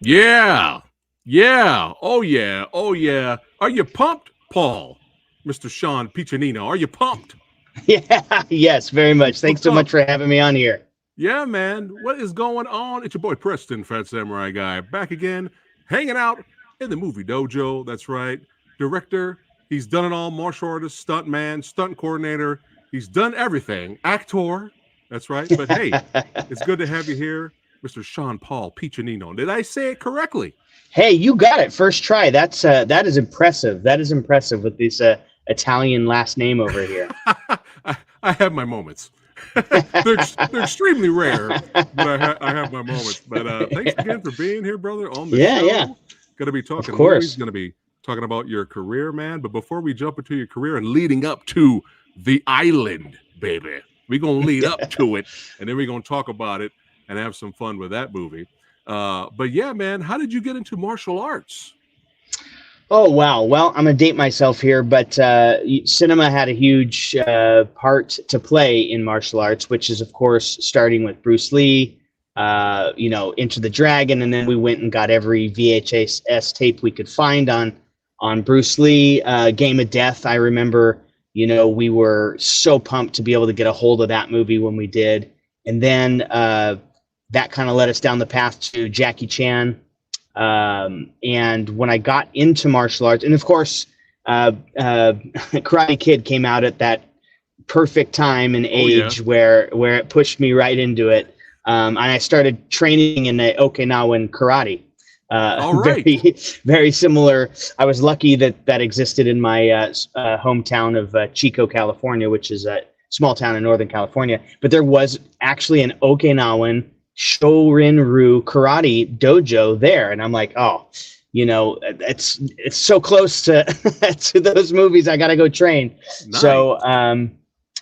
Yeah. Yeah. Oh, yeah. Oh, yeah. Are you pumped, Paul? Mr. Sean Piccinino, are you pumped? Yeah, yes, very much. We're Thanks so much pumped. for having me on here. Yeah, man. What is going on? It's your boy Preston, Phat Samurai Guy, back again, hanging out in the movie dojo. That's right. Director. He's done it all. Martial artist, stunt man, stunt coordinator. He's done everything. Actor. That's right. But hey, it's good to have you here, Mr. Sean Paul Piccinino. Did I say it correctly? Hey, you got it first try. That is impressive. That is impressive with this Italian last name over here. I have my moments. they're extremely rare, but I have my moments. But thanks again for being here, brother, on the show. Yeah. Going to be talking Of course. movies. Going to be talking about your career, man. But before we jump into your career and leading up to the island, baby, we're going to lead up to it, and then we're going to talk about it and have some fun with that movie. But yeah, man, how did you get into martial arts? Oh, wow. Well, I'm going to date myself here, but cinema had a huge part to play in martial arts, which is, of course, starting with Bruce Lee, Enter the Dragon, and then we went and got every VHS tape we could find on Bruce Lee. Game of Death, I remember, we were so pumped to be able to get a hold of that movie when we did. And then that kind of led us down the path to Jackie Chan. And when I got into martial arts, and of course, Karate Kid came out at that perfect time and age where it pushed me right into it. And I started training in the Okinawan karate. All right. Very, very similar. I was lucky that existed in my hometown of Chico, California, which is a small town in Northern California. But there was actually an Okinawan Shorin-ryu karate dojo there, and I'm like, it's so close to to those movies. I gotta go train. Nice. So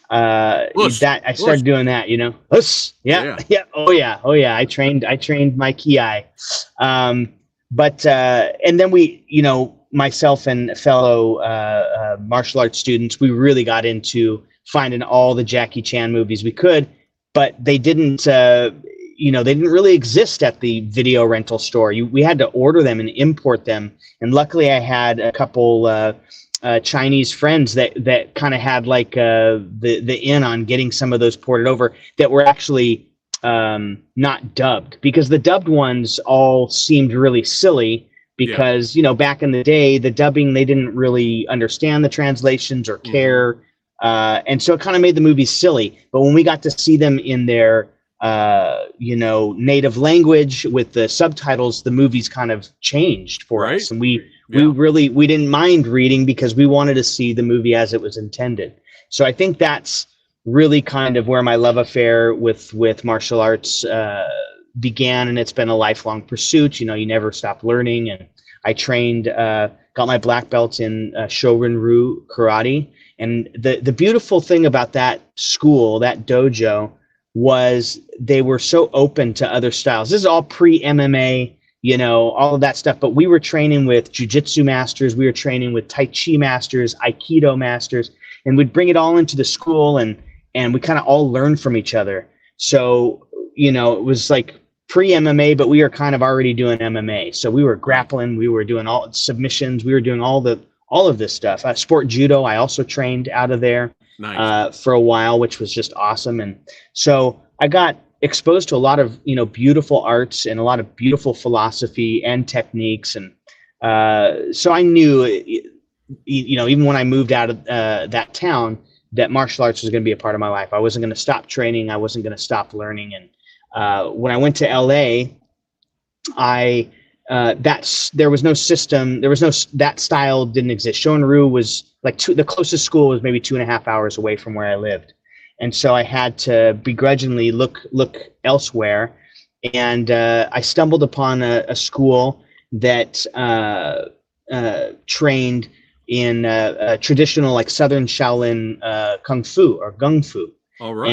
I started doing that. Yeah. Oh yeah. I trained my ki. But and then we, myself and fellow martial arts students, we really got into finding all the Jackie Chan movies we could, but they didn't. They didn't really exist at the video rental store. We had to order them and import them. And luckily I had a couple Chinese friends that kind of had like the in on getting some of those ported over that were actually not dubbed, because the dubbed ones all seemed really silly because, back in the day, the dubbing, they didn't really understand the translations or care. And so it kind of made the movies silly. But when we got to see them in their native language with the subtitles, the movies kind of changed for us, and we didn't mind reading because we wanted to see the movie as it was intended. So I think that's really kind of where my love affair with martial arts began, and it's been a lifelong pursuit. You never stop learning, and I trained, got my black belt in Shorin-ryu karate, and the beautiful thing about that school, that dojo, was they were so open to other styles. This is all pre-MMA, all of that stuff. But we were training with jiu-jitsu masters. We were training with Tai Chi masters, Aikido masters, and we'd bring it all into the school, and we kind of all learned from each other. So, it was like pre-MMA, but we were kind of already doing MMA. So we were grappling, we were doing all submissions, we were doing all of this stuff. Sport judo, I also trained out of there. Nice. For a while, which was just awesome. And so I got exposed to a lot of, beautiful arts and a lot of beautiful philosophy and techniques. And so I knew, even when I moved out of that town, that martial arts was going to be a part of my life. I wasn't going to stop training. I wasn't going to stop learning. And when I went to LA, there was no system. There was no, that style didn't exist. Shorin-ryu was like the closest school was maybe 2.5 hours away from where I lived. And so I had to begrudgingly look elsewhere. And I stumbled upon a school that trained in traditional, like Southern Shaolin Kung Fu or Gung Fu. All right.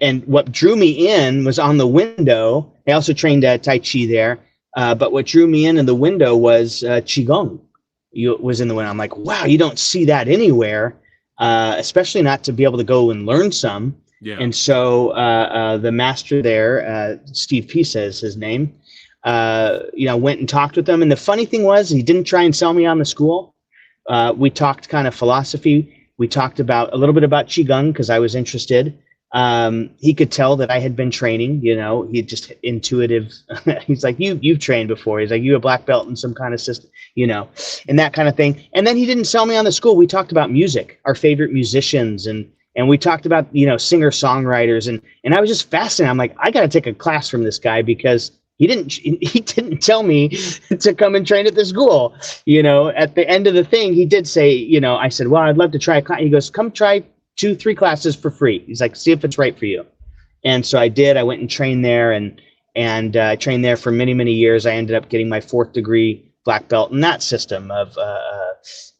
And what drew me in was on the window. I also trained Tai Chi there. But what drew me in the window was Qigong. Was in the window. I'm like, wow, you don't see that anywhere, especially not to be able to go and learn some. Yeah. And so the master there, Steve Pisa is his name, went and talked with him. And the funny thing was, he didn't try and sell me on the school. We talked kind of philosophy. We talked about a little bit about Qigong because I was interested. He could tell that I had been training, he just intuitive. He's like, you've trained before. He's like, you a black belt in some kind of system, and that kind of thing. And then he didn't sell me on the school. We talked about music, our favorite musicians, and we talked about, singer songwriters. And I was just fascinated. I'm like, I got to take a class from this guy because he didn't tell me to come and train at the school. At the end of the thing, he did say, I said, well, I'd love to try a class. He goes, come try 2-3 classes for free. He's like, see if it's right for you. And so I did. I went and trained there, and I trained there for many, many years. I ended up getting my 4th degree black belt in that system of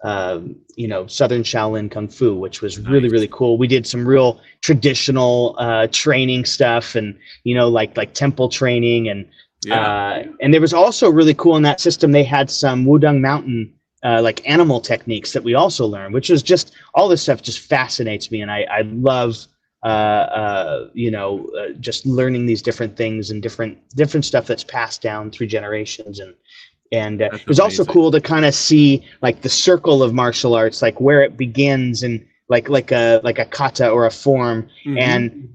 Southern Shaolin Kung Fu, which was really, really cool. We did some real traditional training stuff, and like temple training, and there was also really cool in that system. They had some Wudang Mountain like animal techniques that we also learned, which was just all this stuff just fascinates me, and I love just learning these different things and different stuff that's passed down through generations. And it was also cool to kind of see like the circle of martial arts, like where it begins, and like a kata or a form. Mm-hmm. And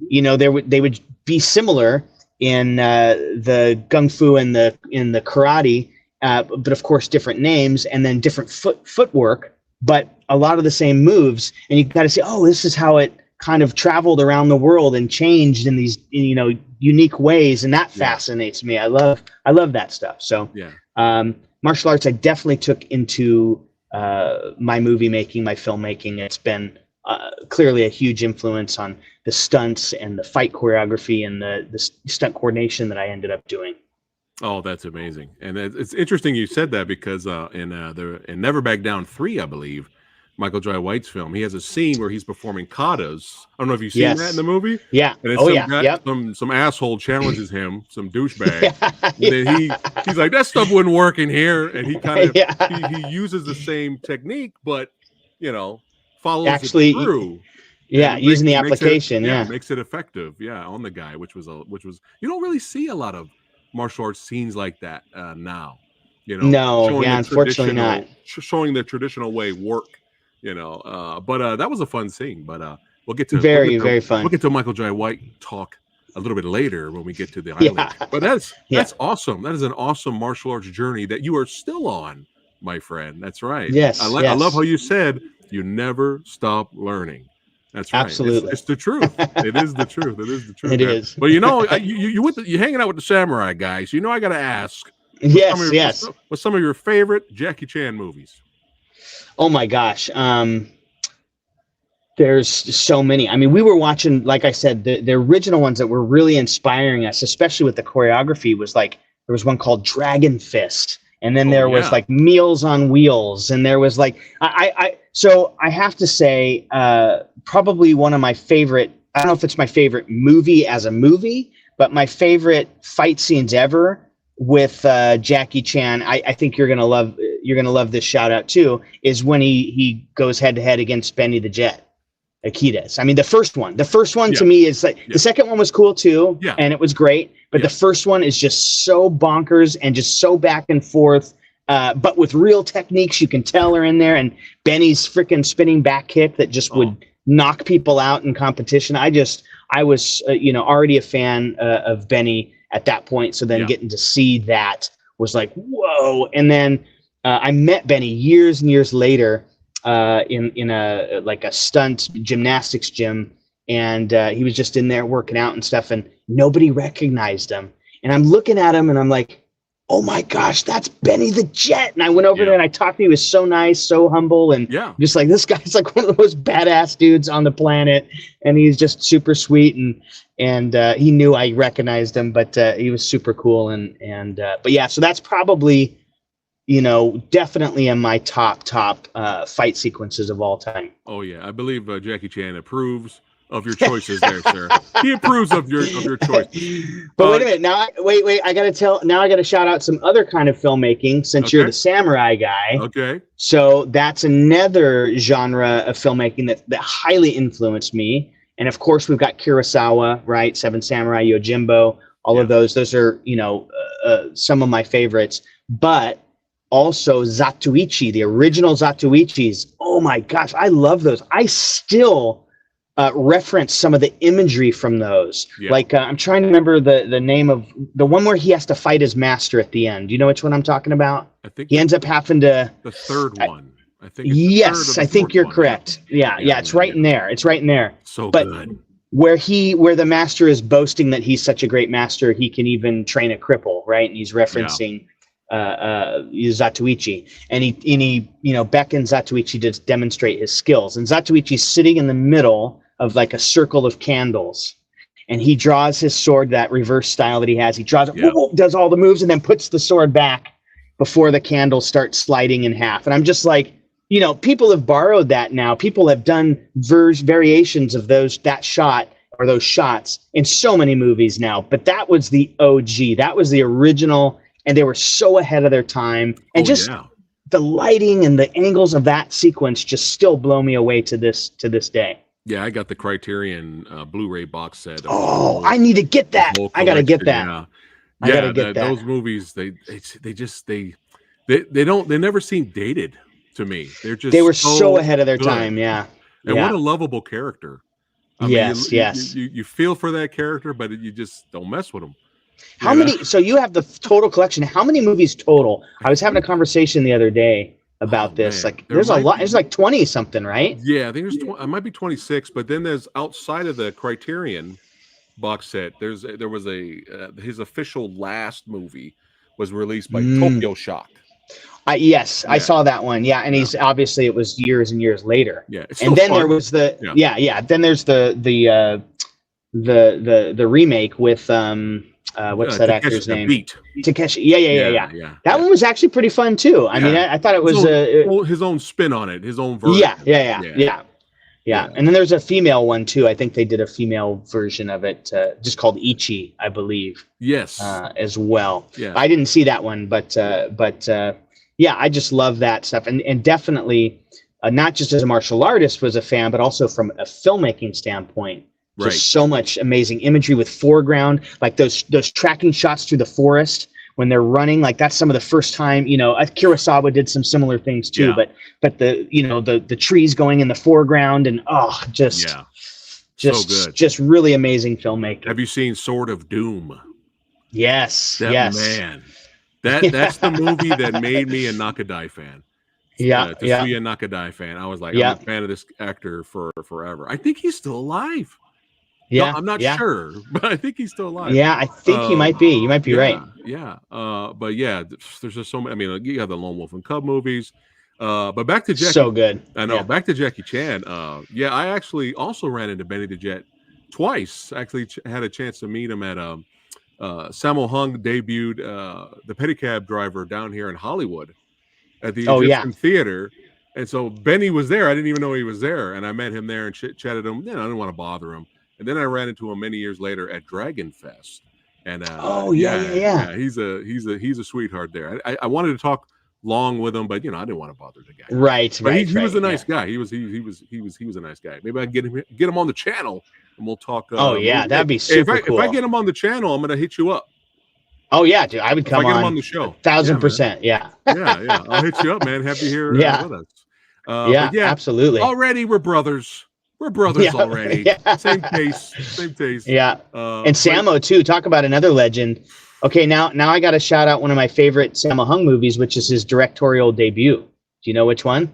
they would be similar in the gung fu and in the karate. But of course, different names, and then different footwork, but a lot of the same moves. And you got to say, oh, this is how it kind of traveled around the world and changed in these, unique ways. And that fascinates me. I love that stuff. So, martial arts, I definitely took into my movie making, my filmmaking. It's been clearly a huge influence on the stunts and the fight choreography and the stunt coordination that I ended up doing. Oh, that's amazing. And it's interesting you said that because in Never Back Down 3, I believe, Michael Jai White's film, he has a scene where he's performing katas. I don't know if you've seen that in the movie. Yeah. And it's some asshole challenges him, some douchebag. And then he's like, that stuff wouldn't work in here. And he kind of he uses the same technique, but follows it through. Yeah, using the application. Makes it effective. Yeah, on the guy, which was you don't really see a lot of martial arts scenes like that now, unfortunately not showing the traditional way work, but that was a fun scene. But we'll get to very fun. We'll get to Michael Jai White talk a little bit later when we get to the island. But that's awesome. That is an awesome martial arts journey that you are still on, my friend. That's right. Yes. I love how you said you never stop learning. That's right. Absolutely. It's the truth. It is the truth. It is the truth. It is. But you're hanging out with the samurai guys. I got to ask. What's some of your favorite Jackie Chan movies? Oh my gosh. There's so many. I mean, we were watching, like I said, the original ones that were really inspiring us, especially with the choreography, was like, there was one called Dragon Fist. And then there was like Meals on Wheels. And there was like, so I have to say, probably one of my favorite, I don't know if it's my favorite movie as a movie, but my favorite fight scenes ever with Jackie Chan, I think you're gonna love this shout out too, is when he goes head to head against Benny the Jet. Akitas. I mean, the first one to me is like, the second one was cool too. And it was great. But the first one is just so bonkers and just so back and forth, but with real techniques you can tell are in there. And Benny's freaking spinning back kick that just would knock people out in competition. I was, already a fan of Benny at that point. So then getting to see that was like, whoa. And then I met Benny years and years later in a stunt gymnastics gym. And he was just in there working out and stuff, and nobody recognized him. And I'm looking at him, and I'm like, oh my gosh, that's Benny the Jet. And I went over there and I talked to him. He was so nice, so humble, and just like, this guy's like one of the most badass dudes on the planet. And he's just super sweet. And he knew I recognized him, but he was super cool. But yeah, so that's probably, definitely in my top fight sequences of all time. Oh yeah. I believe Jackie Chan approves of your choices there, sir. He approves of your choice. But wait a minute. Now, wait. I got to shout out some other kind of filmmaking since you're the samurai guy. Okay. So that's another genre of filmmaking that highly influenced me. And of course, we've got Kurosawa, right? Seven Samurai, Yojimbo, all of those are, you know, some of my favorites. But also Zatoichi, the original Zatoichis. Oh my gosh, I love those. I still reference some of the imagery from those. Like I'm trying to remember the name of the one where he has to fight his master at the end. Do you know which one I'm talking about? I think he ends up having to the third one. I think yes, I think you're correct. Yeah, it's right in there. It's right in there. So good. Where the master is boasting that he's such a great master, he can even train a cripple, right? And he's referencing Zatoichi, and he you know, beckons Zatoichi to demonstrate his skills. And Zatoichi's sitting in the middle of like a circle of candles, and he draws his sword, that reverse style that he has. He draws it, does all the moves, and then puts the sword back before the candles start sliding in half. And I'm just like, you know, people have borrowed that now. People have done variations of that shot or those shots in so many movies now. But that was the OG. That was the original. And they were so ahead of their time. And the lighting and the angles of that sequence just still blow me away to this day. Yeah, I got the Criterion Blu-ray box set. Oh, I need to get that. I got to get that. I got to get that. Those movies, they never seem dated to me. They were so ahead of their time. Yeah. And what a lovable character. I mean, you feel for that character, but you just don't mess with him. How many? So you have the total collection. How many movies total? I was having a conversation the other day about this. Man. Like, there's a lot. There's like 20 something, right? Yeah, I think I might be 26. But then there's, outside of the Criterion box set, there was his official last movie was released by Tokyo Shock. Yes, I saw that one. Yeah, and he's obviously, it was years and years later. Yeah, and then there was the Then there's the remake with what's that actor's name? Takeshi. Yeah. That one was actually pretty fun too. I mean, I thought it was his own spin on it, his own version. Yeah. And then there's a female one too. I think they did a female version of it, just called Ichi, I believe. Yes. As well. Yeah. I didn't see that one, but yeah, I just love that stuff, and definitely not just as a martial artist was a fan, but also from a filmmaking standpoint. Just so much amazing imagery with foreground, like those tracking shots through the forest when they're running. Like, that's some of the first time, you know, Kurosawa did some similar things too, but the trees going in the foreground, and just really amazing filmmaking. Have you seen Sword of Doom? Yes. Man, that's the movie that made me a Nakadai fan. Tetsuya Nakadai fan. I was like, I'm a fan of this actor for forever. I think he's still alive. Yeah, no, I'm not sure, but I think he's still alive. Yeah, I think he might be. You might be right. Yeah. But yeah, there's just so many. I mean, you have the Lone Wolf and Cub movies. But back to Jackie. So good. I know. Yeah. Back to Jackie Chan. I actually also ran into Benny the Jet twice. Actually, had a chance to meet him at Sammo Hung debuted the pedicab driver down here in Hollywood at the Egyptian Theater. And so Benny was there. I didn't even know he was there. And I met him there and chatted him. I didn't want to bother him. And then I ran into him many years later at Dragon Fest. And he's a sweetheart there. I wanted to talk long with him, but I didn't want to bother the guy. But he was a nice guy. He was a nice guy. Maybe I can get him on the channel and we'll talk. That'd be super cool. If I get him on the channel, I'm gonna hit you up. Oh yeah, dude, I would come on. Get him on the show. 1000%. Yeah. I'll hit you up, man. Happy to hear with us. Absolutely. Already we're brothers. We're brothers already. Same taste. Yeah. And Sammo too. Talk about another legend. Okay, now I got to shout out one of my favorite Sammo Hung movies, which is his directorial debut. Do you know which one?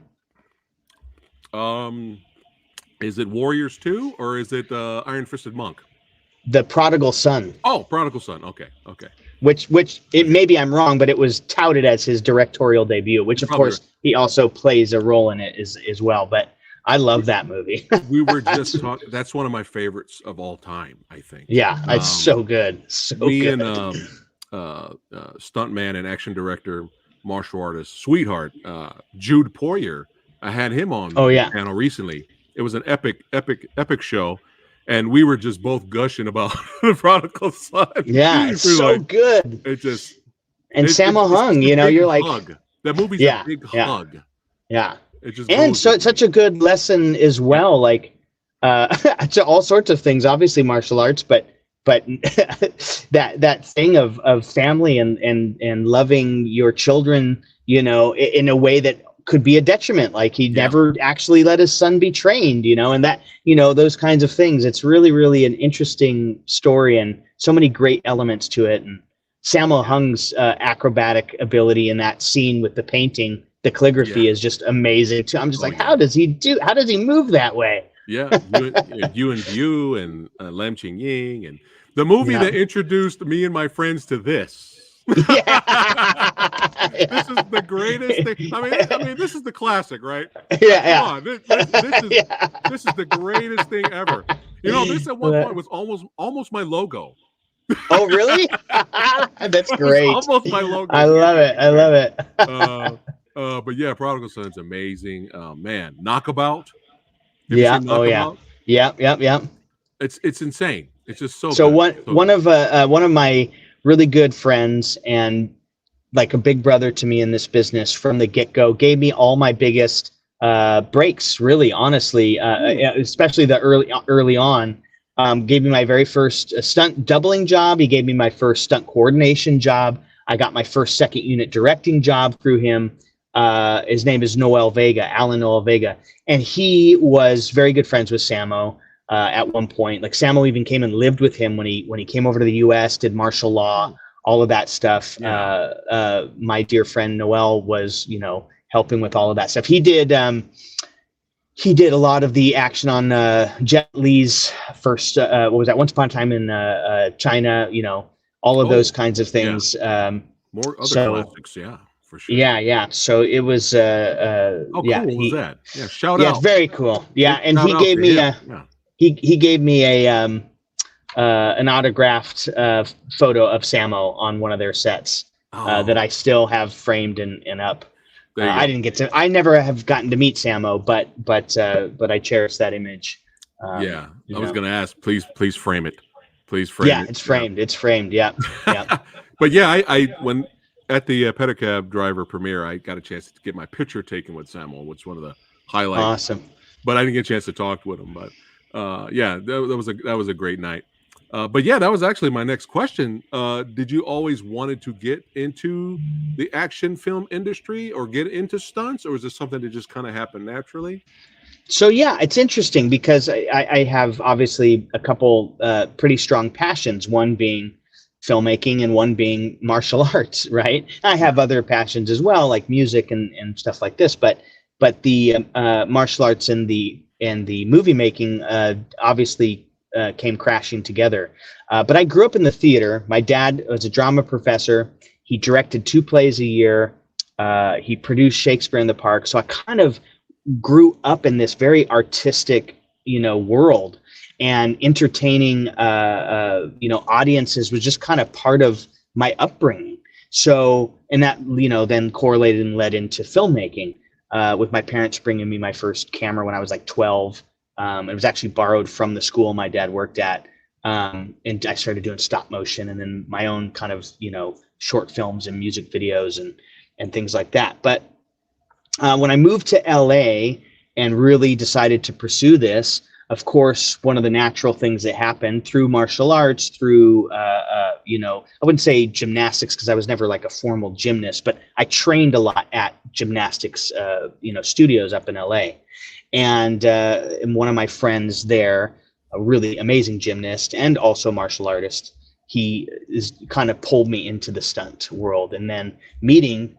Is it Warriors 2 or is it Iron Fisted Monk? The Prodigal Son. Oh, Prodigal Son. Okay. Which it maybe I'm wrong, but it was touted as his directorial debut, which of course he also plays a role in it as well. But I love that movie. We were just talking. That's one of my favorites of all time, I think. Yeah, it's so good. And stuntman and action director, martial artist, sweetheart, Jude Poyer. I had him on the channel recently. It was an epic show. And we were just both gushing about the Prodigal Son. Yeah, it's so good. It just Sammo Hung, you're like hug. That movie's a big hug. Yeah. It's such a good lesson as well, like to all sorts of things, obviously martial arts, but but that thing of family and loving your children, you know, in a way that could be a detriment. Like he never actually let his son be trained, you know, and that, you know, those kinds of things. It's really, really an interesting story and so many great elements to it. And Sammo Hung's acrobatic ability in that scene with the painting, the calligraphy is just amazing too. I'm just how does he move that way? Yeah, you and View and Lam Ching Ying and the movie that introduced me and my friends to this. This is the greatest thing. I mean, this is the classic, right? Come on, this is the greatest thing ever. You know, this at one point was almost my logo. Oh, really? That's great. Almost my logo. I love it. I love it. But yeah, Prodigal Son's amazing. Man, Knockabout. Yeah. Oh, yeah. Yeah. It's insane. It's just so. So good. one of my really good friends and like a big brother to me in this business from the get-go gave me all my biggest breaks. Really, honestly, especially the early on. Gave me my very first stunt doubling job. He gave me my first stunt coordination job. I got my first second unit directing job through him. His name is Alan Noel Vega. And he was very good friends with Sammo at one point. Like Sammo even came and lived with him when he came over to the US, did martial law, all of that stuff. Yeah. My dear friend Noel was, you know, helping with all of that stuff. He did a lot of the action on Jet Li's first, what was that, Once Upon a Time in China, you know, all of those kinds of things. Yeah. More other classics, yeah, for sure. Yeah. So it was, how cool was that? Yeah, shout out. Yeah, it's very cool. Yeah, and he gave me he gave me an autographed photo of Sammo on one of their sets that I still have framed and up. I never have gotten to meet Sammo, but I cherish that image. I was going to ask, please frame it. Please frame it. Yeah, it's framed. It's framed. Yeah. But yeah, I when at the pedicab driver premiere, I got a chance to get my picture taken with Sammo, which is one of the highlights. Awesome. But I didn't get a chance to talk with him. But that was a great night. But yeah, that was actually my next question. Did you always wanted to get into the action film industry or get into stunts, or was this something that just kind of happened naturally? So yeah, it's interesting because I have obviously a couple pretty strong passions, one being filmmaking and one being martial arts, right? I have other passions as well, like music and stuff like this, but the martial arts and the movie making obviously came crashing together. But I grew up in the theater. My dad was a drama professor. He directed 2 plays a year. He produced Shakespeare in the Park. So I kind of grew up in this very artistic, you know, world, and entertaining, you know, audiences was just kind of part of my upbringing. So, and that, you know, then correlated and led into filmmaking, with my parents bringing me my first camera when I was like 12. It was actually borrowed from the school my dad worked at. And I started doing stop motion and then my own kind of, you know, short films and music videos and things like that. But when I moved to LA and really decided to pursue this, of course, one of the natural things that happened through martial arts, through, you know, I wouldn't say gymnastics because I was never like a formal gymnast, but I trained a lot at gymnastics, you know, studios up in LA. And one of my friends there, a really amazing gymnast and also martial artist, he is kind of pulled me into the stunt world, and then meeting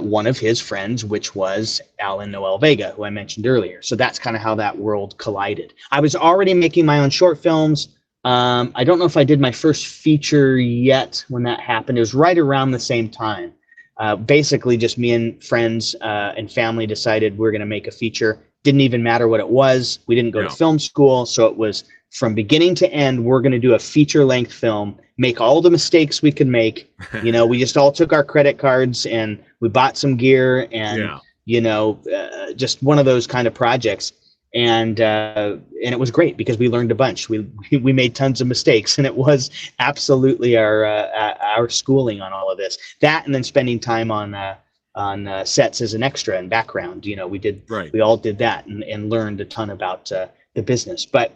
one of his friends, which was Alan Noel Vega, who I mentioned earlier. So that's kind of how that world collided. I was already making my own short films. I don't know if I did my first feature yet when that happened. It was right around the same time. Basically, just me and friends and family decided we're going to make a feature. Didn't even matter what it was. We didn't go to film school. So it was from beginning to end, we're going to do a feature-length film, make all the mistakes we could make. You know, we just all took our credit cards and we bought some gear and, you know, just one of those kind of projects. And it was great because we learned a bunch. We made tons of mistakes, and it was absolutely our schooling on all of this. That, and then spending time on sets as an extra and background. You know, we all did that and learned a ton about the business. But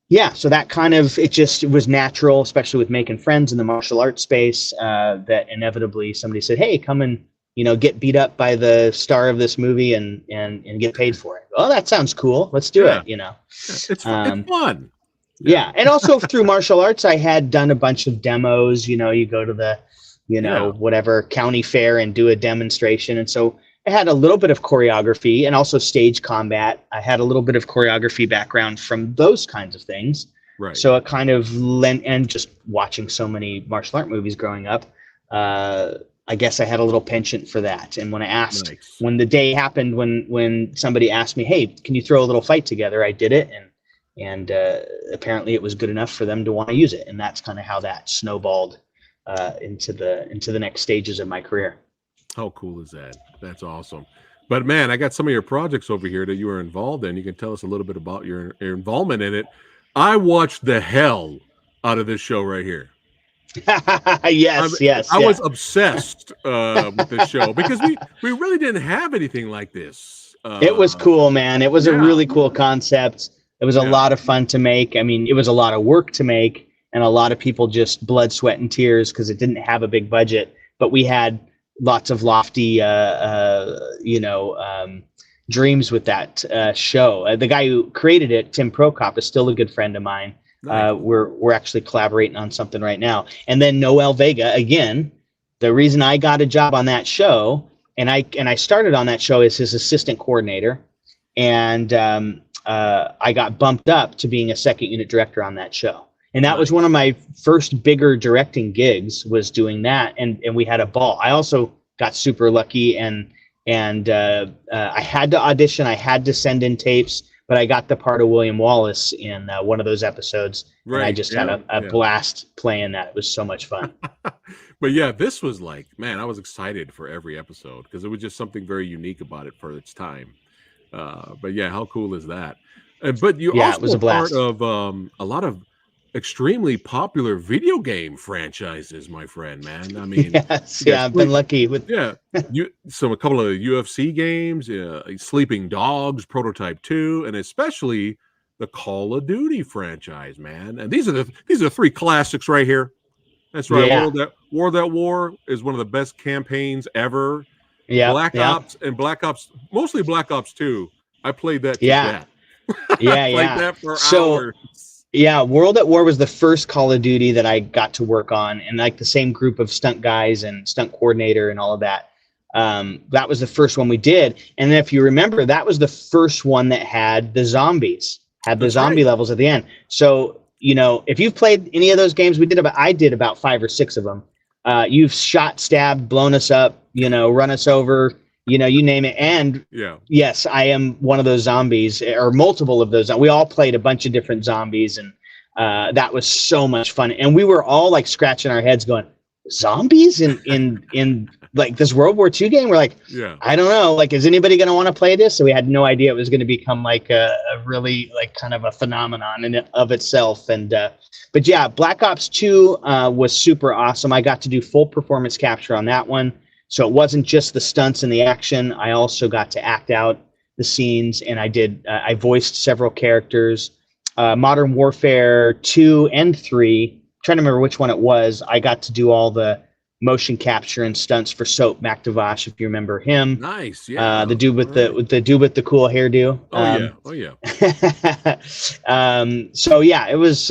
you yeah, so that kind of, it was natural, especially with making friends in the martial arts space, that inevitably somebody said, hey, come and, get beat up by the star of this movie and get paid for it. Oh, that sounds cool. Let's do it, Yeah, it's fun. Yeah. And also through martial arts, I had done a bunch of demos. You go to the, whatever county fair and do a demonstration. And so I had a little bit of choreography and also stage combat. I had a little bit of choreography background from those kinds of things. Right. So it kind of lent, and just watching so many martial art movies growing up, I guess I had a little penchant for that. And when I asked, when the day happened, when somebody asked me, hey, can you throw a little fight together? I did it. And apparently it was good enough for them to want to use it. And that's kind of how that snowballed into the next stages of my career. How cool is that? That's awesome. But man, I got some of your projects over here that you were involved in. You can tell us a little bit about your involvement in it. I watched the hell out of this show right here. Yes. I was obsessed with this show because we really didn't have anything like this. It was cool, man. It was a really cool concept. It was a lot of fun to make. I mean, it was a lot of work to make, and a lot of people just blood, sweat, and tears because it didn't have a big budget. But we had lots of lofty, dreams with that show. The guy who created it, Tim Prokop, is still a good friend of mine. Nice. We're actually collaborating on something right now. And then Noel Vega, again, the reason I got a job on that show, and I started on that show as his assistant coordinator, and I got bumped up to being a second unit director on that show. And that was one of my first bigger directing gigs, was doing that. And we had a ball. I also got super lucky and I had to audition. I had to send in tapes, but I got the part of William Wallace in one of those episodes. Right. And I just had a blast playing that. It was so much fun. But yeah, this was like, man, I was excited for every episode because it was just something very unique about it for its time. But yeah, how cool is that? But you also were part of a lot of extremely popular video game franchises, my friend, man. I mean, I've been lucky with a couple of UFC games, Sleeping Dogs, Prototype 2, and especially the Call of Duty franchise, man. And these are three classics right here. That's right. Yeah. World at War is one of the best campaigns ever. Yeah. Black Ops and Black Ops, mostly Black Ops 2. I played that. Yeah. Played that for hours. Yeah, World at War was the first Call of Duty that I got to work on, and like the same group of stunt guys and stunt coordinator and all of that. That was the first one we did. And then if you remember, that was the first one that had the zombies, zombie levels at the end. So, if you've played any of those games, I did about 5 or 6 of them. You've shot, stabbed, blown us up, run us over, you name it. And yes, I am one of those zombies, or multiple of those. We all played a bunch of different zombies, and that was so much fun. And we were all like scratching our heads going, zombies in like this World War II game? We're like, I don't know. Like, is anybody going to want to play this? So we had no idea it was going to become like a really like kind of a phenomenon in of itself. And but yeah, Black Ops 2 was super awesome. I got to do full performance capture on that one. So it wasn't just the stunts and the action. I also got to act out the scenes, and I voiced several characters. Modern Warfare 2 and 3, trying to remember which one it was. I got to do all the motion capture and stunts for Soap McTavish, if you remember him. Nice, yeah. The dude with the dude with the cool hairdo. Oh yeah. So yeah, it was.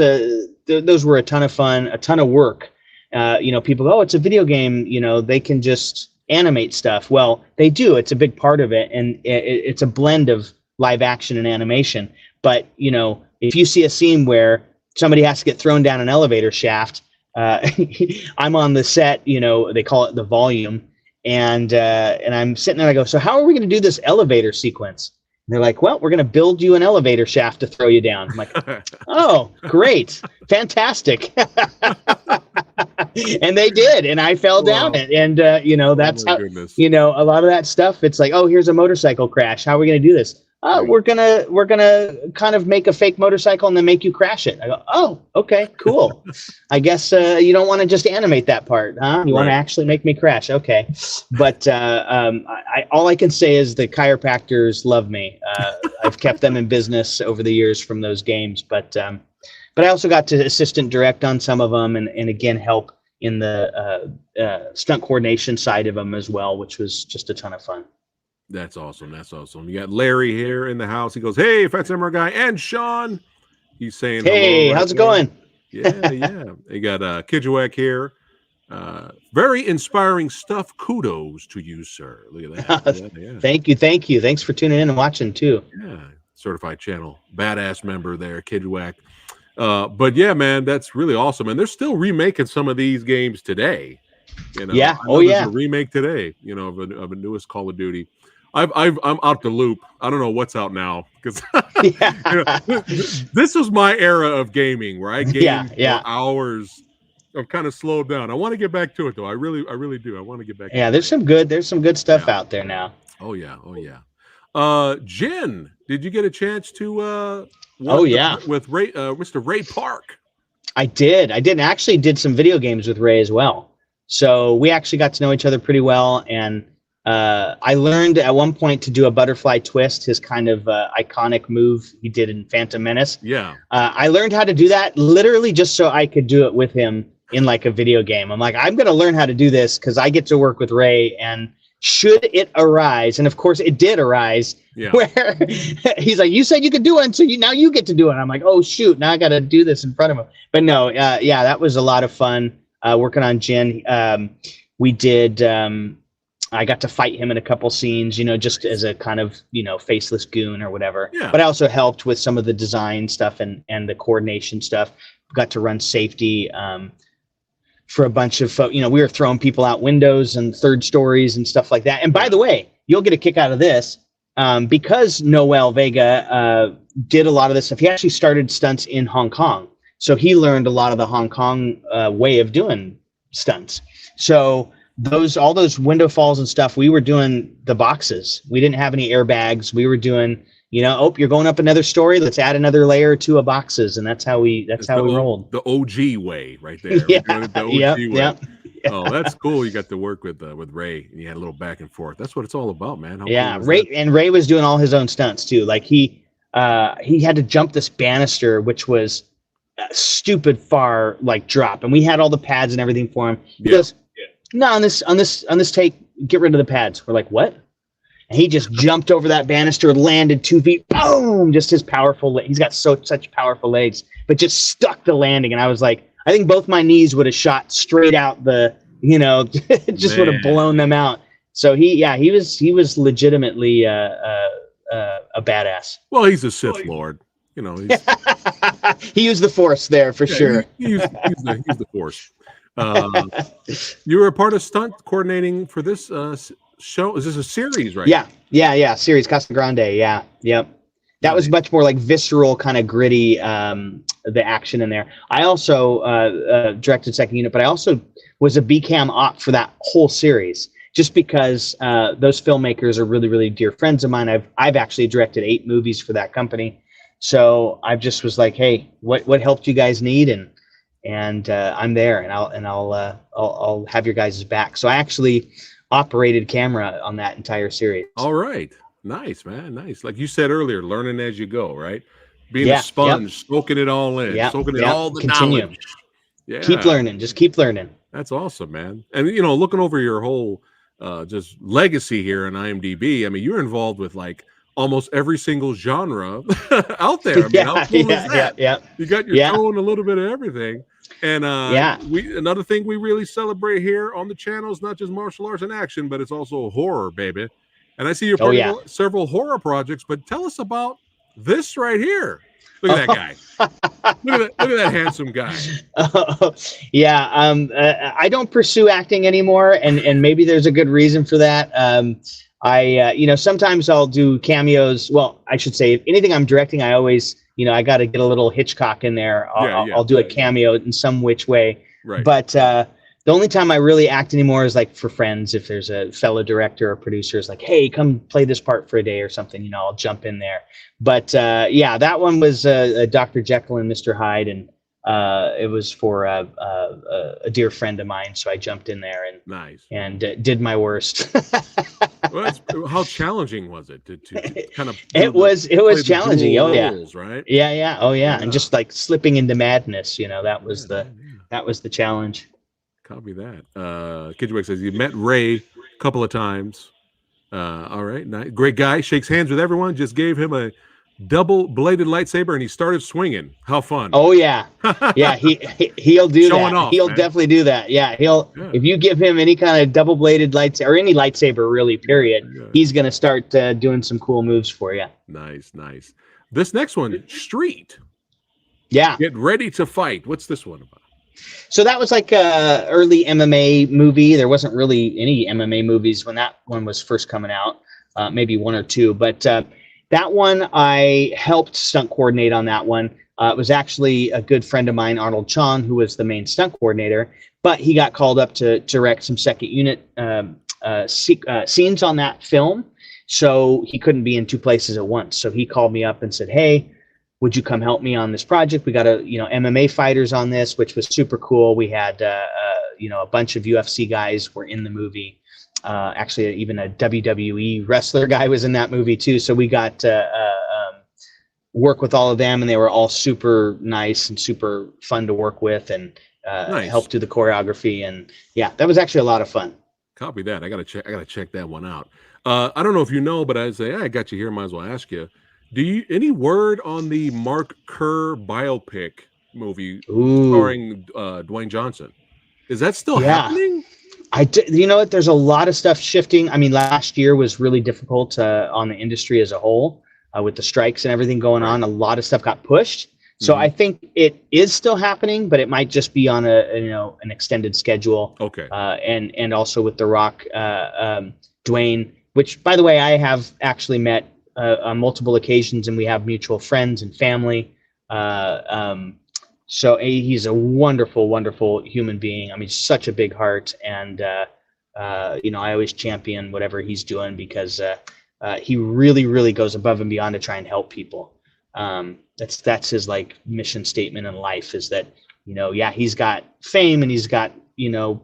Those were a ton of fun, a ton of work. People go, oh, it's a video game. They can just animate stuff. Well, they do. It's a big part of it, and it's a blend of live action and animation. But if you see a scene where somebody has to get thrown down an elevator shaft, I'm on the set. They call it the volume, and I'm sitting there. And I go, so how are we going to do this elevator sequence? And they're like, well, we're going to build you an elevator shaft to throw you down. I'm like, oh, great, fantastic. And they did, and I fell down it. And that's how goodness. A lot of that stuff. It's like, oh, here's a motorcycle crash. How are we going to do this? Oh, we're gonna kind of make a fake motorcycle and then make you crash it. I go, oh, okay, cool. I guess you don't want to just animate that part, huh? You want to actually make me crash? Okay, but all I can say is the chiropractors love me. I've kept them in business over the years from those games, but But I also got to assistant direct on some of them, and again help in the stunt coordination side of them as well, which was just a ton of fun. That's awesome. That's awesome. You got Larry here in the house. He goes, "Hey, PhatSamuraiGuy and Sean." He's saying, "Hey, hello. how's it going?" Yeah, yeah. You got Kijawek here. Very inspiring stuff. Kudos to you, sir. Look at that. Yeah. Thank you. Thanks for tuning in and watching too. Yeah, certified channel badass member there, Kijawek. But yeah, man, that's really awesome. And they're still remaking some of these games today. You know, yeah. There's a remake today. You know, of a newest Call of Duty. I'm out the loop. I don't know what's out now because you know, this was my era of gaming where I gamed for hours. I've kind of slowed down. I want to get back to it though. I really do. I want to get back. Yeah, there's some good stuff out there now. Oh yeah. Jen, did you get a chance to with Ray, Mr. Ray Park? I did. Actually did some video games with Ray as well. So we actually got to know each other pretty well, and I learned at one point to do a butterfly twist, his kind of iconic move he did in Phantom Menace. Yeah. I learned how to do that literally just so I could do it with him in like a video game. I'm like, I'm going to learn how to do this because I get to work with Ray, and should it arise, and of course it did arise, where he's like, you said you could do it, so now you get to do it. I'm like, oh shoot, now I got to do this in front of him. But no, yeah, that was a lot of fun working on Jen. We did. I got to fight him in a couple scenes, you know, just as a kind of, you know, faceless goon or whatever. Yeah. But I also helped with some of the design stuff and the coordination stuff. Got to run safety for a bunch of folks. You know, we were throwing people out windows and third stories and stuff like that. And by the way, you'll get a kick out of this because Noel Vega did a lot of this stuff. He actually started stunts in Hong Kong. So he learned a lot of the Hong Kong way of doing stunts. So all those window falls and stuff, we were doing the boxes. We didn't have any airbags. We were doing, you know, oh, you're going up another story. Let's add another layer or two of boxes, and that's how we rolled. The OG way, right there. Yeah. Oh, that's cool. You got to work with Ray, and you had a little back and forth. That's what it's all about, man. How cool Ray was doing all his own stunts too. Like he had to jump this banister, which was a stupid far like drop, and we had all the pads and everything for him. He goes, no, on this take, get rid of the pads. We're like, what? And he just jumped over that banister, landed 2 feet, boom! Just his powerful. He's got such powerful legs, but just stuck the landing. And I was like, I think both my knees would have shot straight out the, you know, just would have blown them out. So he was legitimately a badass. Well, he's a Sith Lord, you know. He used the Force there for sure. He used the Force. You were a part of stunt coordinating for this show. Is this a series, right? Yeah. Series Casa Grande. Yeah. Yep. That was much more like visceral, kind of gritty. The action in there. I also directed second unit, but I also was a B-cam op for that whole series. Just because those filmmakers are really, really dear friends of mine. I've actually directed 8 movies for that company, so I just was like, hey, what help do you guys need? And I'm there, and I'll have your guys' back. So I actually operated camera on that entire series. All right, nice, man, nice. Like you said earlier, learning as you go, right? Being a sponge, soaking it all in, soaking in all the knowledge. Yeah, keep learning, just keep learning. That's awesome, man. And you know, looking over your whole just legacy here on IMDb, I mean, you're involved with like almost every single genre out there. I mean, how cool is that? Yeah. You got your toe in a little bit of everything. And another thing we really celebrate here on the channel is not just martial arts and action, but it's also horror, baby. And I see you're part of several horror projects, but tell us about this right here. Look at that guy. Look at that handsome guy. I don't pursue acting anymore, and maybe there's a good reason for that. Sometimes I'll do cameos. Well, I should say, if anything I'm directing, I always, I got to get a little Hitchcock in there. I'll do a cameo in some which way. Right. But the only time I really act anymore is like for friends. If there's a fellow director or producer is like, hey, come play this part for a day or something, I'll jump in there. But that one was Dr. Jekyll and Mr. Hyde, and it was for a dear friend of mine. So I jumped in there and did my worst. Well, how challenging was it to kind of? It was challenging. Oh yeah, roles, right? Yeah. Oh yeah, and just like slipping into madness. That was the challenge. Copy that. Kitchwick says you met Ray a couple of times. All right, nice. Great guy. Shakes hands with everyone. Just gave him a double-bladed lightsaber, and he started swinging. How fun! Oh yeah, yeah. He'll do Showing that. Off, he'll man. definitely do that. Yeah, if you give him any kind of double-bladed lightsaber or any lightsaber, really, period, he's gonna start doing some cool moves for you. Nice. This next one, Street. Yeah. Get ready to fight. What's this one about? So that was like a early MMA movie. There wasn't really any MMA movies when that one was first coming out, maybe one or two. But that one, I helped stunt coordinate on that one. It was actually a good friend of mine, Arnold Chong, who was the main stunt coordinator. But he got called up to direct some second unit scenes on that film. So he couldn't be in two places at once. So he called me up and said, hey, would you come help me on this project? We got MMA fighters on this, which was super cool. We had a bunch of UFC guys were in the movie. Actually, even a WWE wrestler guy was in that movie too. So we got to work with all of them, and they were all super nice and super fun to work with, and help do the choreography. And yeah, that was actually a lot of fun. Copy that. I gotta check that one out. I don't know if you know, but I say I got you here. Might as well ask you. Any word on the Mark Kerr biopic movie starring Dwayne Johnson? Is that still happening? You know what? There's a lot of stuff shifting. I mean, last year was really difficult on the industry as a whole with the strikes and everything going on. A lot of stuff got pushed. So I think it is still happening, but it might just be on an extended schedule. Okay. And also with The Rock, Dwayne, which by the way, I have actually met on multiple occasions, and we have mutual friends and family. So he's a wonderful, wonderful human being. I mean, such a big heart, and I always champion whatever he's doing because he really, really goes above and beyond to try and help people. That's his like mission statement in life is that he's got fame and he's got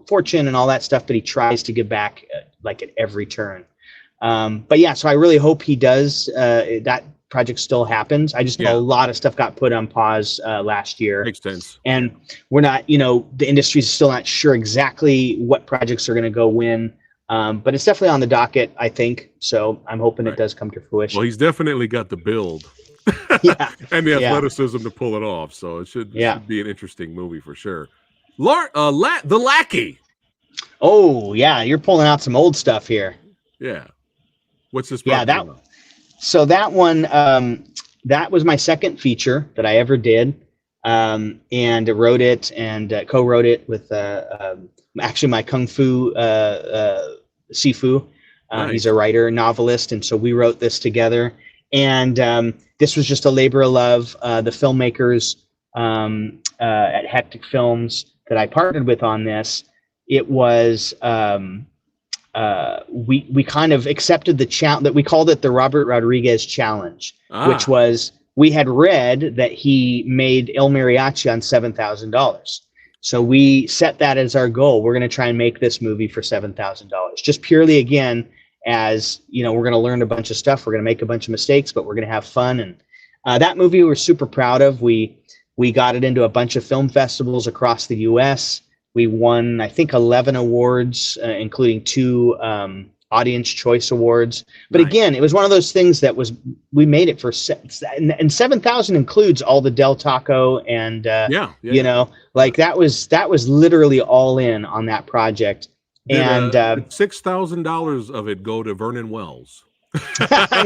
fortune and all that stuff, but he tries to give back like at every turn. But yeah, so I really hope he does. That project still happens. I just know a lot of stuff got put on pause last year. Makes sense. And we're not, the industry's still not sure exactly what projects are going to go when. But it's definitely on the docket, I think. So I'm hoping it does come to fruition. Well, he's definitely got the build and the athleticism to pull it off. So it should be an interesting movie for sure. The Lackey. Oh yeah, you're pulling out some old stuff here. Yeah. What's this? So that one, that was my second feature that I ever did, and wrote it and co-wrote it with actually my Kung Fu Sifu. Nice. He's a writer, novelist, and so we wrote this together. And this was just a labor of love. The filmmakers at Hectic Films that I partnered with on this, it was. We kind of accepted the challenge that we called it the Robert Rodriguez challenge, which was we had read that he made El Mariachi on $7,000. So we set that as our goal. We're going to try and make this movie for $7,000, just purely again, as we're going to learn a bunch of stuff. We're going to make a bunch of mistakes, but we're going to have fun. And that movie we're super proud of. We got it into a bunch of film festivals across the U.S. We won, I think, 11 awards, including 2 Audience Choice Awards. But again, it was one of those things that we made it for, and 7,000 includes all the Del Taco and, that was literally all in on that project. And $6,000 of it go to Vernon Wells.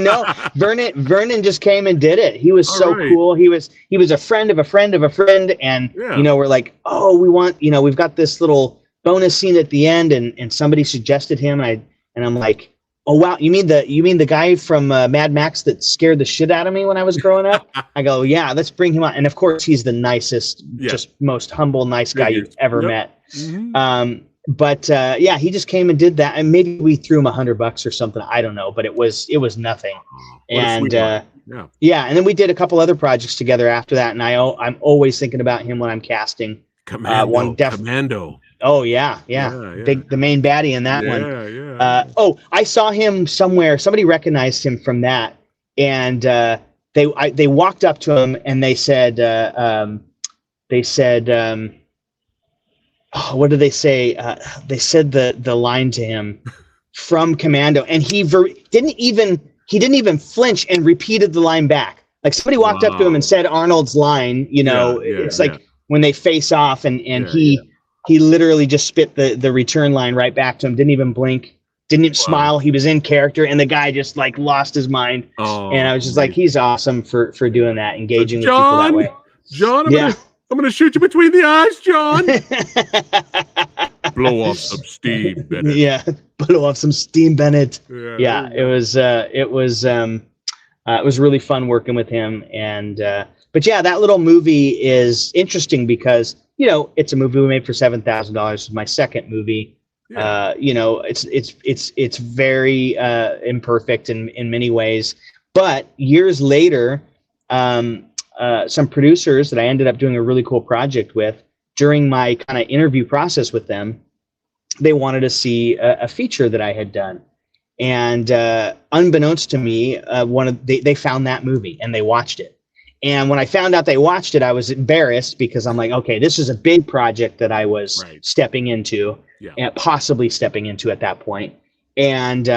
No, Vernon just came and did it. He was cool. He was a friend of a friend of a friend, and we're like, oh, we want, we've got this little bonus scene at the end, and somebody suggested him, and I'm like, oh wow, you mean the guy from Mad Max that scared the shit out of me when I was growing up? I go, yeah, let's bring him on. And of course, he's the nicest, just most humble, nice guy you've ever met. Mm-hmm. But he just came and did that, and maybe we threw him $100 or something. I don't know, but it was nothing. And and then we did a couple other projects together after that. And I'm always thinking about him when I'm casting. Commando. Oh yeah. The main baddie in that one. Oh, I saw him somewhere. Somebody recognized him from that, and they walked up to him and they said, oh, what did they say? They said the line to him from Commando, and he didn't even flinch and repeated the line back. Like somebody walked up to him and said Arnold's line. It's like when they face off, and he literally just spit the return line right back to him. Didn't even blink. Didn't even smile. He was in character, and the guy just like lost his mind. And I was just like, he's awesome for doing that, engaging with people that way. John, I'm gonna shoot you between the eyes, John. Blow off some steam, Bennett. Yeah, blow off some steam, Bennett. Yeah, it was really fun working with him. And but yeah, that little movie is interesting because it's a movie we made for $7,000. It's my second movie. It's very imperfect in many ways, but years later, some producers that I ended up doing a really cool project with, during my kind of interview process with them, they wanted to see a feature that I had done. And unbeknownst to me, they found that movie and they watched it. And when I found out they watched it, I was embarrassed because I'm like, okay, this is a big project that I was stepping into, and possibly stepping into at that point. And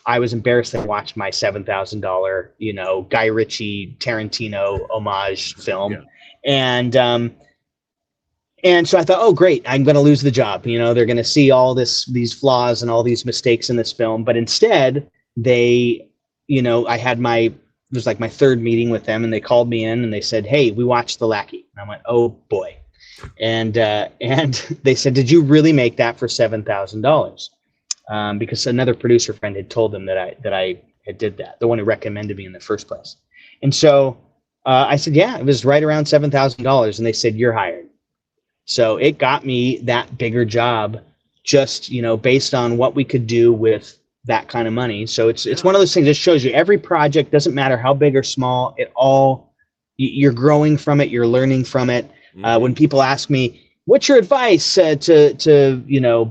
I was embarrassed to watch my $7,000, Guy Ritchie, Tarantino homage film. Yeah. And so I thought, oh, great, I'm going to lose the job. They're going to see all these flaws and all these mistakes in this film. But instead, I had it was like my third meeting with them, and they called me in and they said, hey, we watched The Lackey. And I went, oh boy. And they said, did you really make that for $7,000? Because another producer friend had told them that I had did that, the one who recommended me in the first place. And so I said, yeah, it was right around $7,000. And they said, you're hired. So it got me that bigger job just, based on what we could do with that kind of money. So it's one of those things that shows you every project, doesn't matter how big or small, you're growing from it, you're learning from it. When people ask me, what's your advice to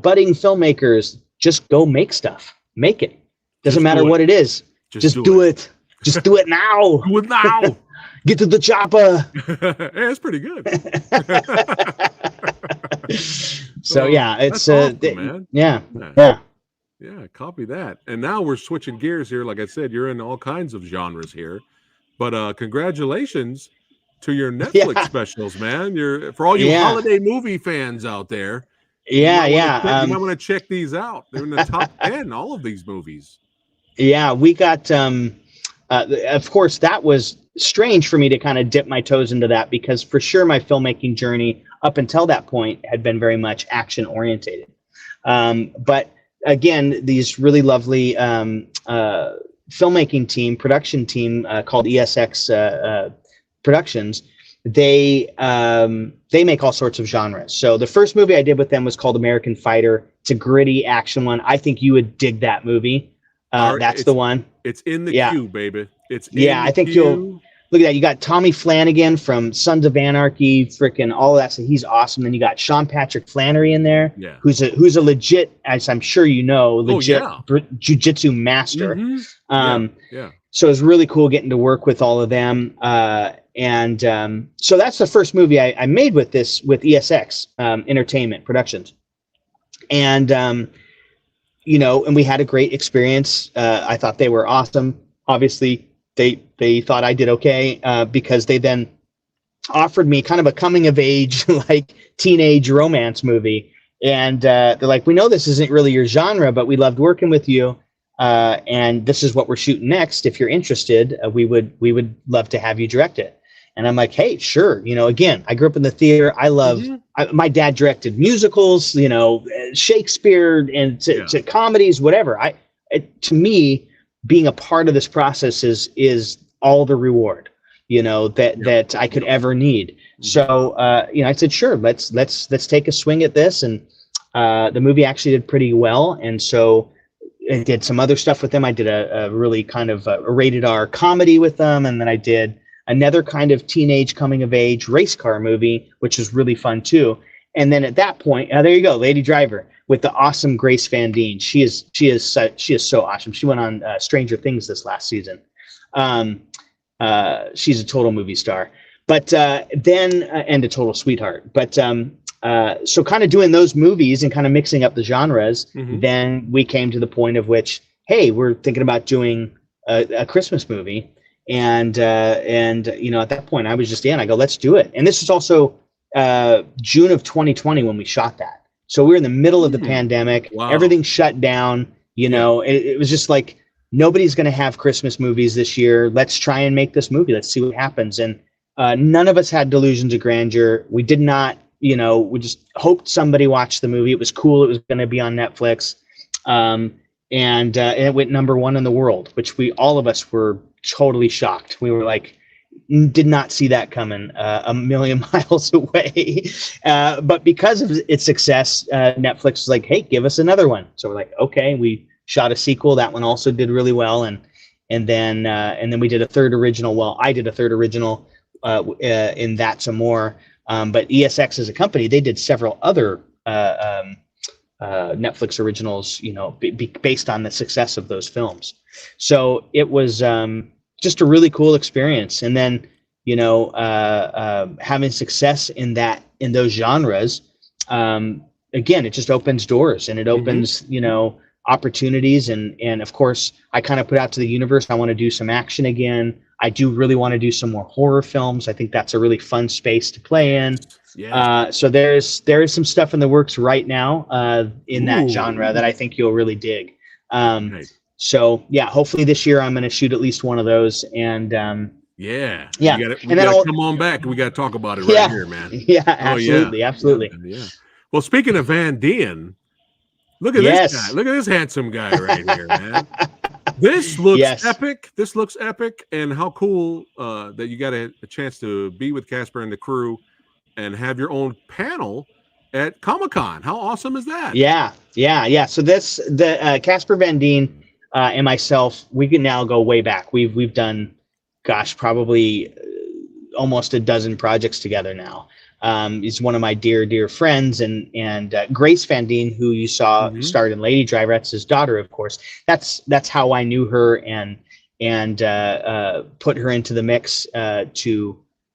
budding filmmakers? Just go make stuff. Make it. Doesn't matter what it is. Just do it. Just do it now. Do it now. Get to the chopper. Yeah, it's pretty good. So yeah, it's awesome, man. Yeah. Yeah, copy that. And now we're switching gears here. Like I said, you're in all kinds of genres here. But congratulations to your Netflix specials, man. For all you holiday movie fans out there. You might want to check these out. They're in the top 10, all of these movies. Yeah, we got of course that was strange for me to kind of dip my toes into that, because for sure my filmmaking journey up until that point had been very much action orientated. But again, these really lovely filmmaking production team called ESX Productions, they make all sorts of genres. So the first movie I did with them was called American Fighter. It's a gritty action one. I think you would dig that movie. That's the one. It's in the queue, baby. It's I think you'll look at that. You got Tommy Flanagan from Sons of Anarchy, freaking all of that. So he's awesome. Then you got Sean Patrick Flannery in there, who's a legit, as I'm sure you know, jiu-jitsu master. Mm-hmm. So it's really cool getting to work with all of them. So that's the first movie I made with ESX Entertainment Productions. And, and we had a great experience. I thought they were awesome. Obviously, they thought I did okay because they then offered me kind of a coming of age, like teenage romance movie. And they're like, we know this isn't really your genre, but we loved working with you. And this is what we're shooting next. If you're interested, we would love to have you direct it. And I'm like, hey, sure. Again, I grew up in the theater. I love, my dad directed musicals, Shakespeare and to comedies, whatever. To me, being a part of this process is all the reward, that I could ever need. So, I said, sure, let's take a swing at this. And the movie actually did pretty well. And so I did some other stuff with them. I did a really kind of a rated R comedy with them. And then I did another kind of teenage coming of age race car movie, which was really fun too. And then at that point, there you go, Lady Driver with the awesome Grace Van Dien. She is so awesome. She went on Stranger Things this last season. She's a total movie star. But then and a total sweetheart. But so kind of doing those movies and kind of mixing up the genres, then we came to the point of which, hey, we're thinking about doing a Christmas movie. And you know, at that point I was just in. I go, let's do it. And this is also June of 2020 when we shot that. So we were in the middle of the pandemic. Wow. Everything shut down. You know, it was just like, nobody's going to have Christmas movies this year. Let's try and make this movie. Let's see what happens. And none of us had delusions of grandeur. We did not, you know, we just hoped somebody watched the movie. It was cool. It was going to be on Netflix. And it went #1 in the world, which all of us were totally shocked. We were like, did not see that coming a million miles away. But because of its success, Netflix was like, hey, give us another one. So we're like, okay, we shot a sequel. That one also did really well. And then we did a third original. Well, I did a third original in that some more. But ESX as a company, they did several other Netflix originals, you know, based on the success of those films. So it was just a really cool experience. And then, you know, having success in those genres, again, it just opens doors, and it opens, you know, opportunities. And of course, I kind of put out to the universe, I want to do some action again. I do really want to do some more horror films. I think that's a really fun space to play in. Yeah. So there is some stuff in the works right now in that genre that I think you'll really dig. Nice. So yeah, hopefully this year I'm going to shoot at least one of those. And yeah. We gotta come on back. We got to talk about it right here, man. Yeah, absolutely. Absolutely. Yeah. Well, speaking of Van Dien, look at this guy. Look at this handsome guy right here, man. This looks epic. This looks epic. And how cool that you got a chance to be with Casper and the crew and have your own panel at Comic-Con. How awesome is that? Yeah. So the Casper Van Dien and myself, we can now go way back. We've done, gosh, probably almost a dozen projects together now. He's one of my dear friends, and Grace Van Dien, who you saw starred in Lady Driver, that's his daughter, of course. That's how I knew her and put her into the mix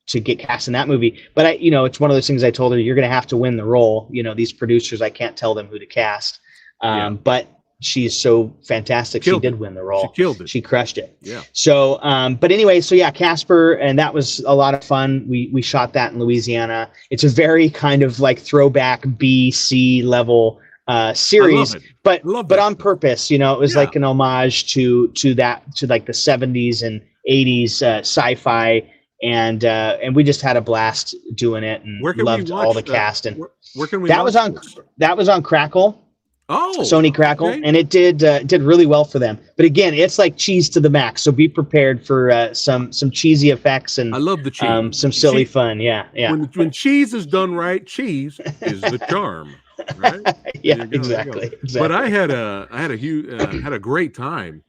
to get cast in that movie. But you know, it's one of those things I told her, you're going to have to win the role. You know, these producers, I can't tell them who to cast. But she's so fantastic. She did win the role. She killed it. She crushed it. Yeah. So, but anyway, so yeah, Casper, and that was a lot of fun. We shot that in Louisiana. It's a very kind of like throwback B-C level series, but on purpose. You know, it was like an homage to like the 70s and 80s sci-fi, and we just had a blast doing it, and loved all the cast. And where can we? That was on Crackle. Oh, Sony Crackle, and it did really well for them. But again, it's like cheese to the max. So be prepared for some cheesy effects and I love the cheese. Some silly fun. Yeah. When cheese is done right, cheese is the charm. Right? Exactly. But I had a great time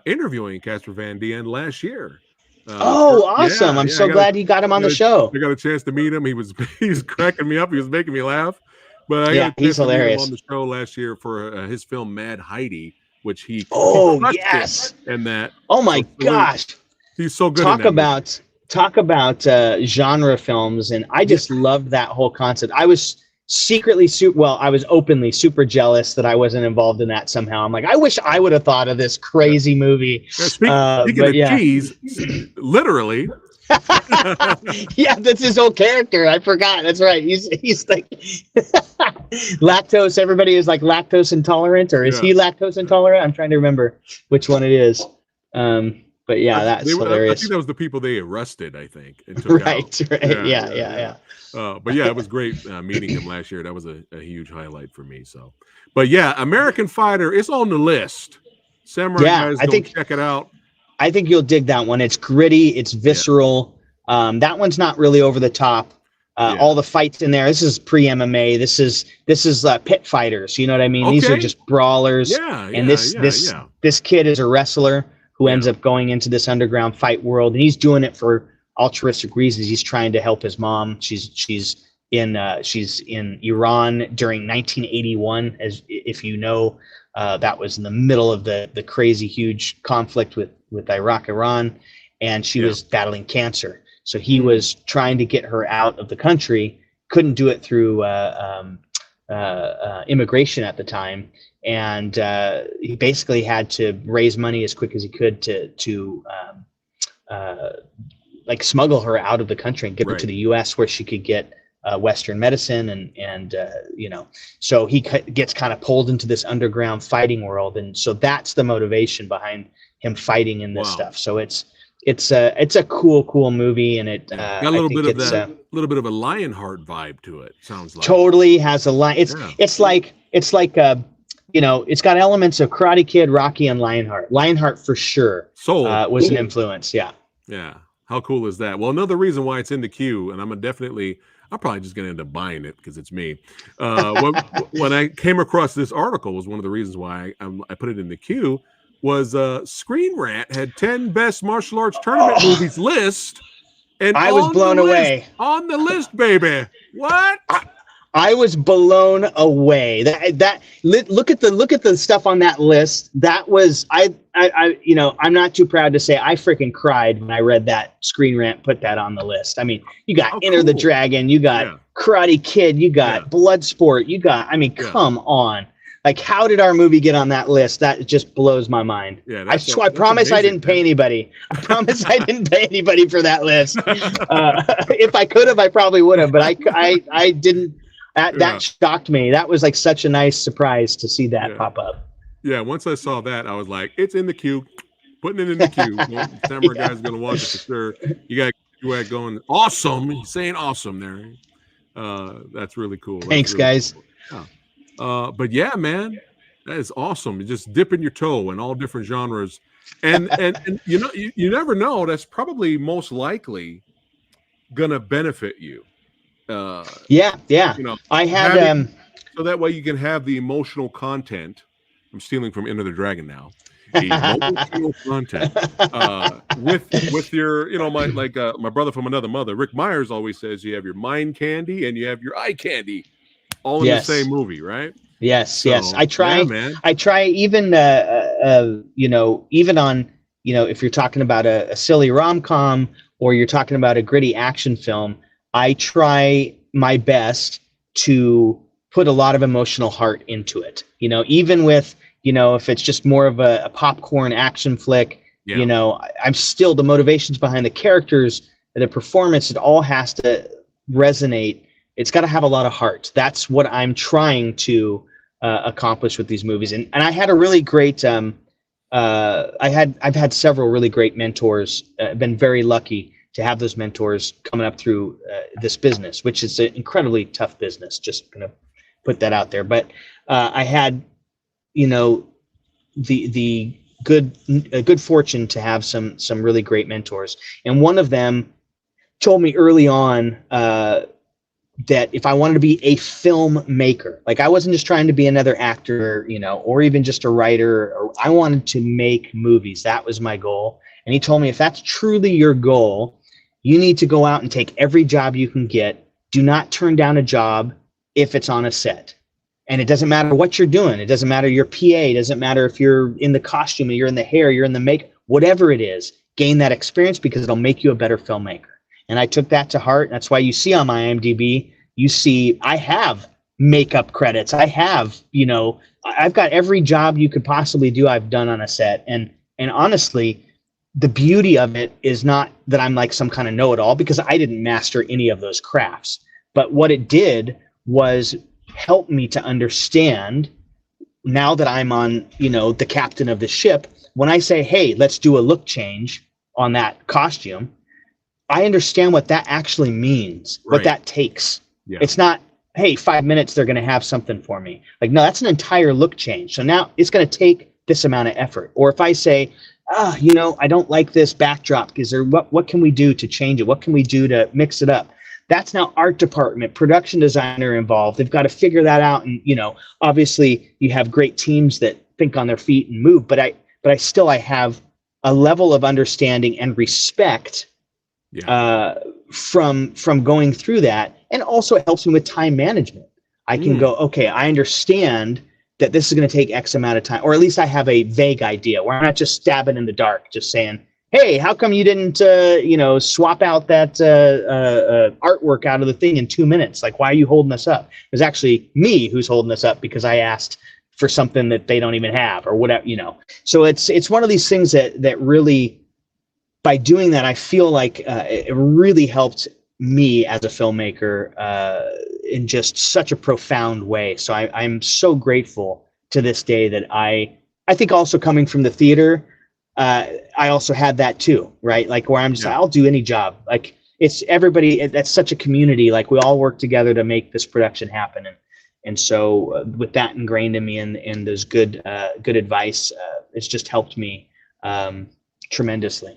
interviewing Casper Van Dien last year. Awesome! I'm so glad you got him on the show. I got a chance to meet him. He was cracking me up. He was making me laugh. But he's hilarious. On the show last year for his film Mad Heidi, which he and that. Oh my gosh, he's so good. Talk about genre films, and I just loved that whole concept. I was I was openly super jealous that I wasn't involved in that somehow. I'm like, I wish I would have thought of this crazy movie. Speaking of cheese, literally. Yeah, that's his whole character. I forgot. That's right. He's like lactose. Everybody is like lactose intolerant, or is he lactose intolerant? I'm trying to remember which one it is. But yeah, that's hilarious. I think that was the people they arrested, I think. And took out. Yeah. But yeah, it was great meeting him last year. That was a huge highlight for me. So, but yeah, American Fighter is on the list. Samurai guys, check it out. I think you'll dig that one. It's gritty. It's visceral. That one's not really over the top. All the fights in there. This is pre-MMA. This is pit fighters. You know what I mean? Okay. These are just brawlers. This kid is a wrestler who ends up going into this underground fight world, and he's doing it for altruistic reasons. He's trying to help his mom. She's she's in Iran during 1981, as if you know, that was in the middle of the crazy huge conflict with Iran, and she was battling cancer. So he was trying to get her out of the country, couldn't do it through immigration at the time, and he basically had to raise money as quick as he could to like smuggle her out of the country and get her to the U.S. where she could get Western medicine, and so he gets kind of pulled into this underground fighting world, and so that's the motivation behind him fighting in this stuff. So it's a cool movie, and it got a little bit of that, little bit of a Lionheart vibe to it. Sounds like totally has a line. It's like it's got elements of Karate Kid, Rocky, and Lionheart. Lionheart for sure was an influence. Yeah. How cool is that? Well, another reason why it's in the queue, and I'm probably just going to end up buying it because it's me. When I came across this article, was one of the reasons why I put it in the queue. Was Screen Rant had 10 best martial arts tournament movies list, and I was blown away on the list, baby. What? I was blown away. Look at the stuff on that list. That was I'm not too proud to say I freaking cried when I read that Screen Rant put that on the list. I mean, you got Enter the Dragon, you got Karate Kid, you got Bloodsport, you got. I mean, come on. Like, how did our movie get on that list? That just blows my mind. Yeah, I promise amazing, I didn't pay anybody. I promise I didn't pay anybody for that list. If I could have, I probably would have, but I didn't. That shocked me. That was like such a nice surprise to see that pop up. Yeah, once I saw that, I was like, it's in the queue. Putting it in the queue. Samurai Guy's going to watch it for sure. You got you going, awesome. He's saying awesome there. That's really cool. Thanks, really guys. Cool. Yeah. But yeah, man, that is awesome. You're just dipping your toe in all different genres. And you never know. That's probably most likely going to benefit you. I had so that way you can have the emotional content. I'm stealing from Enter the Dragon now. The emotional content with your my brother from another mother, Rick Myers, always says you have your mind candy and you have your eye candy, all in the same movie, right? Yes. I try, man. I try even even on if you're talking about a silly rom-com or you're talking about a gritty action film. I try my best to put a lot of emotional heart into it. Even with, if it's just more of a popcorn action flick, I'm still the motivations behind the characters, the performance, it all has to resonate. It's got to have a lot of heart. That's what I'm trying to accomplish with these movies. And I had a really great, I've had several really great mentors. I've been very lucky to have those mentors coming up through this business, which is an incredibly tough business. Just gonna put that out there. But I had, the good fortune to have some really great mentors, and one of them told me early on that if I wanted to be a filmmaker, like I wasn't just trying to be another actor, or even just a writer, or I wanted to make movies. That was my goal. And he told me, if that's truly your goal, you need to go out and take every job you can get. Do not turn down a job if it's on a set. And it doesn't matter what you're doing. It doesn't matter your PA. It doesn't matter if you're in the costume, you're in the hair, you're in the makeup, whatever it is, gain that experience because it'll make you a better filmmaker. And I took that to heart. That's why you see on my IMDb, you see I have makeup credits. I have, I've got every job you could possibly do I've done on a set. And honestly, the beauty of it is not that I'm like some kind of know-it-all, because I didn't master any of those crafts. But what it did was help me to understand, now that I'm on, the captain of the ship, when I say, hey, let's do a look change on that costume, I understand what that actually means, what that takes. Yeah. It's not, hey, 5 minutes, they're going to have something for me. Like, no, that's an entire look change. So now it's going to take this amount of effort. Or if I say, I don't like this backdrop, is there, what can we do to change it? What can we do to mix it up? That's now art department, production designer involved. They've got to figure that out. And, obviously you have great teams that think on their feet and move, but I have a level of understanding and respect from going through that. And also it helps me with time management. I can go, okay, I understand that this is going to take X amount of time, or at least I have a vague idea where I'm not just stabbing in the dark, just saying, hey, how come you didn't, swap out that artwork out of the thing in 2 minutes? Like, why are you holding this up? It was actually me who's holding this up because I asked for something that they don't even have or whatever, So it's one of these things that really, by doing that, I feel like it really helped me as a filmmaker in just such a profound way. So I'm so grateful to this day that I think also coming from the theater, I also had that too, right? Like where I'm just, I'll do any job. Like it's everybody, that's such a community. Like we all work together to make this production happen. And so with that ingrained in me and those good advice, it's just helped me tremendously.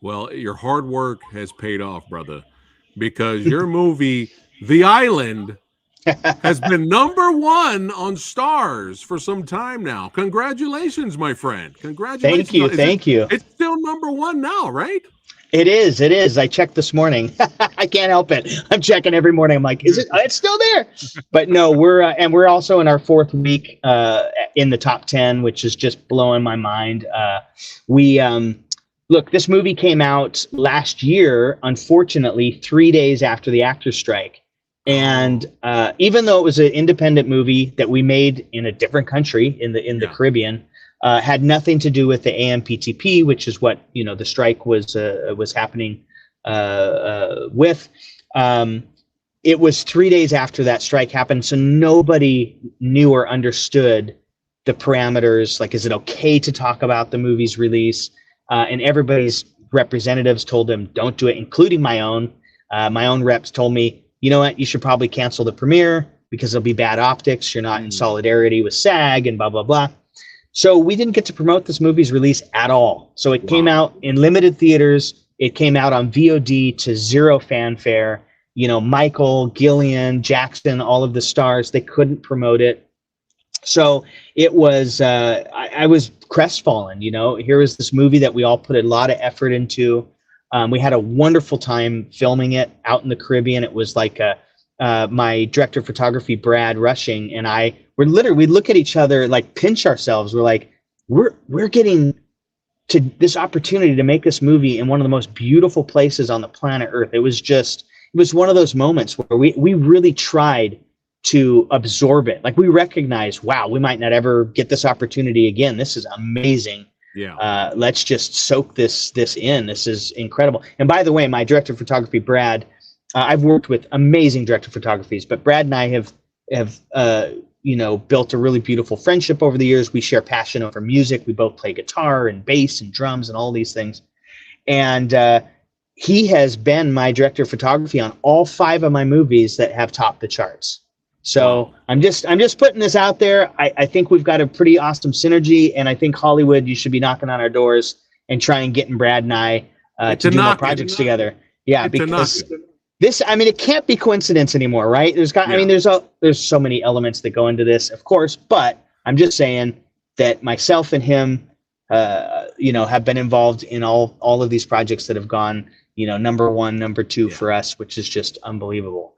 Well, your hard work has paid off, brother, because your movie, The Island, has been #1 on Stars for some time now. Congratulations, my friend. Congratulations. Thank you. It's still #1 now, right? It is. I checked this morning. I can't help it. I'm checking every morning. I'm like, is it? It's still there. But no, we're also in our 4th week in the top 10, which is just blowing my mind. Look, this movie came out last year, unfortunately, 3 days after the actors' strike. And even though it was an independent movie that we made in a different country in the Caribbean, had nothing to do with the AMPTP, which is what the strike was happening with. It was 3 days after that strike happened, so nobody knew or understood the parameters. Like, is it okay to talk about the movie's release? And everybody's representatives told them, don't do it, including my own. My own reps told me, you know what, you should probably cancel the premiere because there'll be bad optics. You're not in solidarity with SAG and blah, blah, blah. So we didn't get to promote this movie's release at all. So it came out in limited theaters. It came out on VOD to zero fanfare. Michael, Gillian, Jackson, all of the stars, they couldn't promote it. So it was, I was crestfallen, here was this movie that we all put a lot of effort into. We had a wonderful time filming it out in the Caribbean. It was like my director of photography, Brad Rushing, and we look at each other, like pinch ourselves. We're like, we're getting to this opportunity to make this movie in one of the most beautiful places on the planet Earth. It was one of those moments where we really tried to absorb it. Like we recognize, wow, we might not ever get this opportunity again. This is amazing. Yeah. Let's just soak this in. This is incredible. And by the way, my director of photography, Brad, I've worked with amazing director of photographies, but Brad and I have built a really beautiful friendship over the years. We share passion over music. We both play guitar and bass and drums and all these things. And he has been my director of photography on all 5 of my movies that have topped the charts. So I'm just putting this out there. I think we've got a pretty awesome synergy, and I think Hollywood, you should be knocking on our doors and trying getting Brad and I to do more projects together. Yeah, because this, it can't be coincidence anymore, right? There's so many elements that go into this, of course, but I'm just saying that myself and him, have been involved in all of these projects that have gone, #1, #2 for us, which is just unbelievable.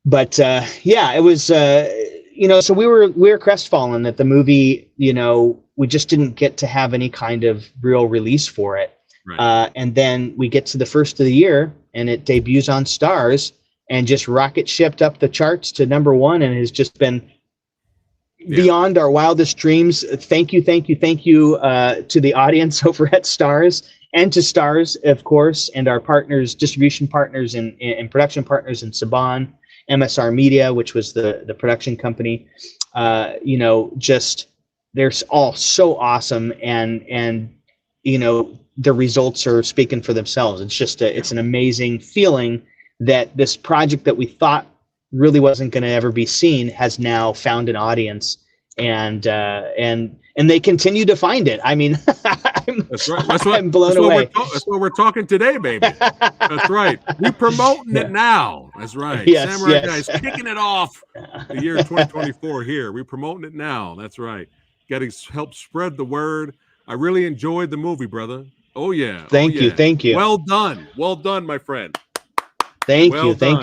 But it was, so we were crestfallen that the movie, we just didn't get to have any kind of real release for it. Right. And then we get to the first of the year and it debuts on Stars and just rocket shipped up the charts to #1 and has just been beyond our wildest dreams. Thank you to the audience over at Stars and to Stars, of course, and our partners, distribution partners and production partners in Saban, MSR Media, which was the production company. They're all so awesome, and the results are speaking for themselves. It's just it's an amazing feeling that this project that we thought really wasn't going to ever be seen has now found an audience, and they continue to find it. That's right. I'm blown away. That's what we're talking today, baby. That's right. We're promoting it now. That's right. Yes, Samurai Guy's kicking it off the year 2024 here. We're promoting it now. That's right. Got to help spread the word. I really enjoyed the movie, brother. Oh yeah. Thank you. Thank you. Well done, my friend. Thank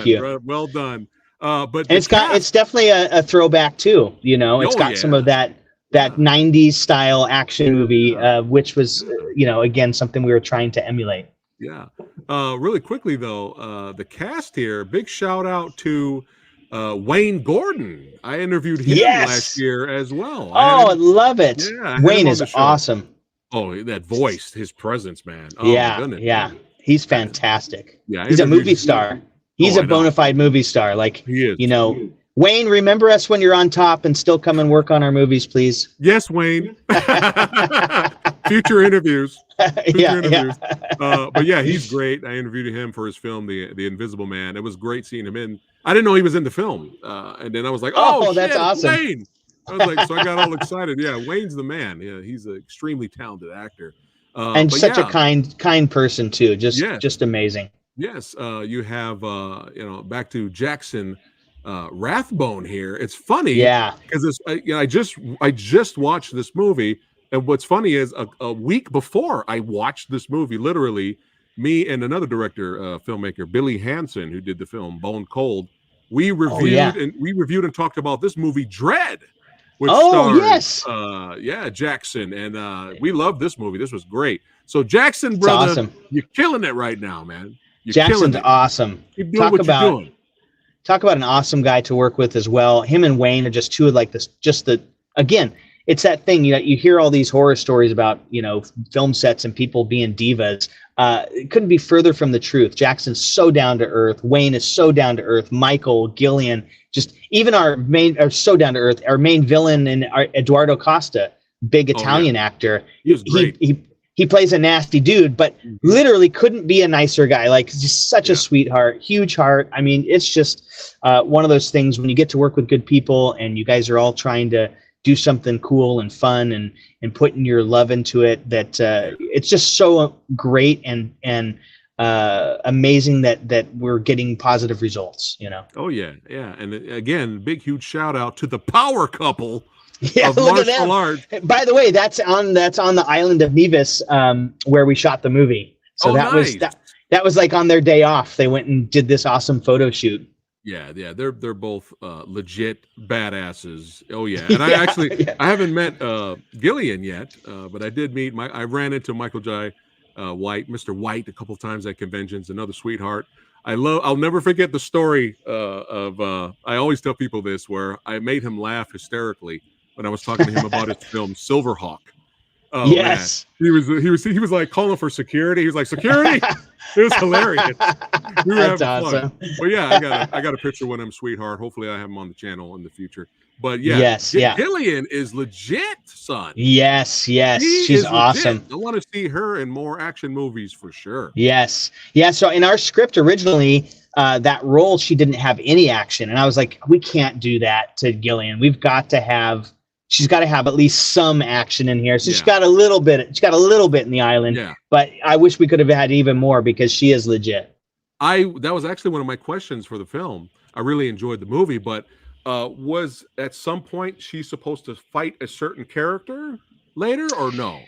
you. Well done. But it's definitely a throwback too. You know, it's got some of that 90s style action movie, which was again something we were trying to emulate. Yeah. Really quickly though, the cast here, big shout out to Wayne Gordon. I interviewed him last year as well. I love it. Yeah, Wayne is awesome. Oh, that voice, his presence, man. Oh my goodness. Yeah. He's fantastic. Yeah, he's a movie star. He's a bona fide movie star. Like, he is. Wayne, remember us when you're on top and still come and work on our movies, please. Yes, Wayne. Future interviews. But yeah, he's great. I interviewed him for his film, The Invisible Man. It was great seeing him in. I didn't know he was in the film. And then I was like, oh shit, that's awesome. Wayne. I was like, so I got all excited. Yeah, Wayne's the man. Yeah, he's an extremely talented actor. And such a kind person too. Just amazing. Yes. You have back to Jackson Rathbone here. It's funny, because I just watched this movie, and what's funny is a week before I watched this movie, literally, me and another director, filmmaker, Billy Hansen, who did the film Bone Cold, we reviewed and talked about this movie Dread, which stars Jackson, and we love this movie. This was great. So Jackson, brother, awesome. You're killing it right now, man. Jackson's awesome. Keep doing what you're doing. Talk about an awesome guy to work with as well. Him and Wayne are just two of like this. Again, it's that thing. You hear all these horror stories about film sets and people being divas. It couldn't be further from the truth. Jackson's so down to earth. Wayne is so down to earth. Michael, Gillian, just even our main are so down to earth. Our main villain and Eduardo Costa, big Italian actor. He plays a nasty dude, but literally couldn't be a nicer guy. Like, just such a sweetheart, huge heart. I mean, it's just one of those things when you get to work with good people and you guys are all trying to do something cool and fun and putting your love into it, that it's just so great and amazing that we're getting positive results, Oh yeah. And again, big, huge shout out to the power couple. Yeah, of martial arts. By the way, that's on the island of Nevis, where we shot the movie. So that was like on their day off. They went and did this awesome photo shoot. Yeah, they're both legit badasses. Oh yeah, and I haven't met Gillian yet, but I did meet I ran into Michael Jai White, Mr. White, a couple of times at conventions. Another sweetheart. I'll never forget the story of I always tell people this, where I made him laugh hysterically when I was talking to him about his film Silverhawk. Oh, yes, man. He was like calling for security. He was like, security. It was hilarious. We were having fun. But yeah, I got a picture with him, sweetheart. Hopefully, I have him on the channel in the future. But Gillian is legit, son. Yes, she's awesome. I want to see her in more action movies for sure. Yes, yeah. So in our script originally, that role, she didn't have any action, and I was like, we can't do that to Gillian. She's got to have at least some action in here. So she's got a little bit. She's got a little bit in the island. Yeah. But I wish we could have had even more, because she is legit. That was actually one of my questions for the film. I really enjoyed the movie, but was at some point she supposed to fight a certain character later, or no?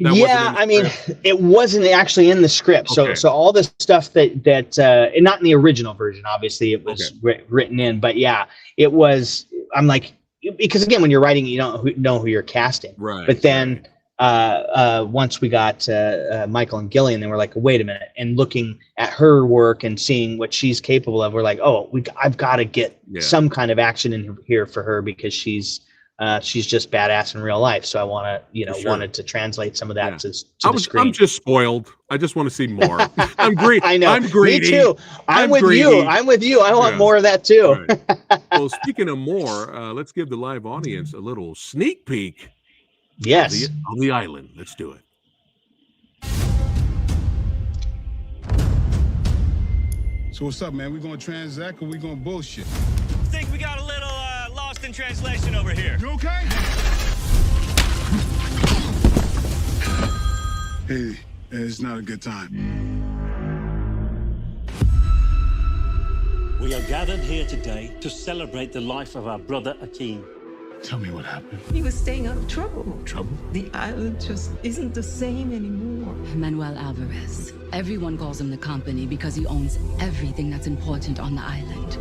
I mean, it wasn't actually in the script. Okay. So all the stuff that not in the original version, obviously it was written in, but yeah, it was. I'm like, because again, when you're writing, you don't know who you're casting. Right. But then once we got Michael and Gillian, then we're like, wait a minute. And looking at her work and seeing what she's capable of, we're like, I've got to get some kind of action in here for her, because she's just badass in real life. So I want to, wanted to translate some of that to the screen. I'm just spoiled. I just want to see more. I'm greedy. I know. I'm greedy. Me too. I'm with you. I want more of that too. Right. Well, speaking of more, let's give the live audience a little sneak peek. Yes. On the island. Let's do it. So what's up, man? We gonna transact or we gonna bullshit? Think we got a little lost in translation over here. You okay? Hey, it's not a good time. We are gathered here today to celebrate the life of our brother Akeem. Tell me what happened. He was staying out of trouble. Trouble? The island just isn't the same anymore. Manuel Alvarez. Everyone calls him the company because he owns everything that's important on the island.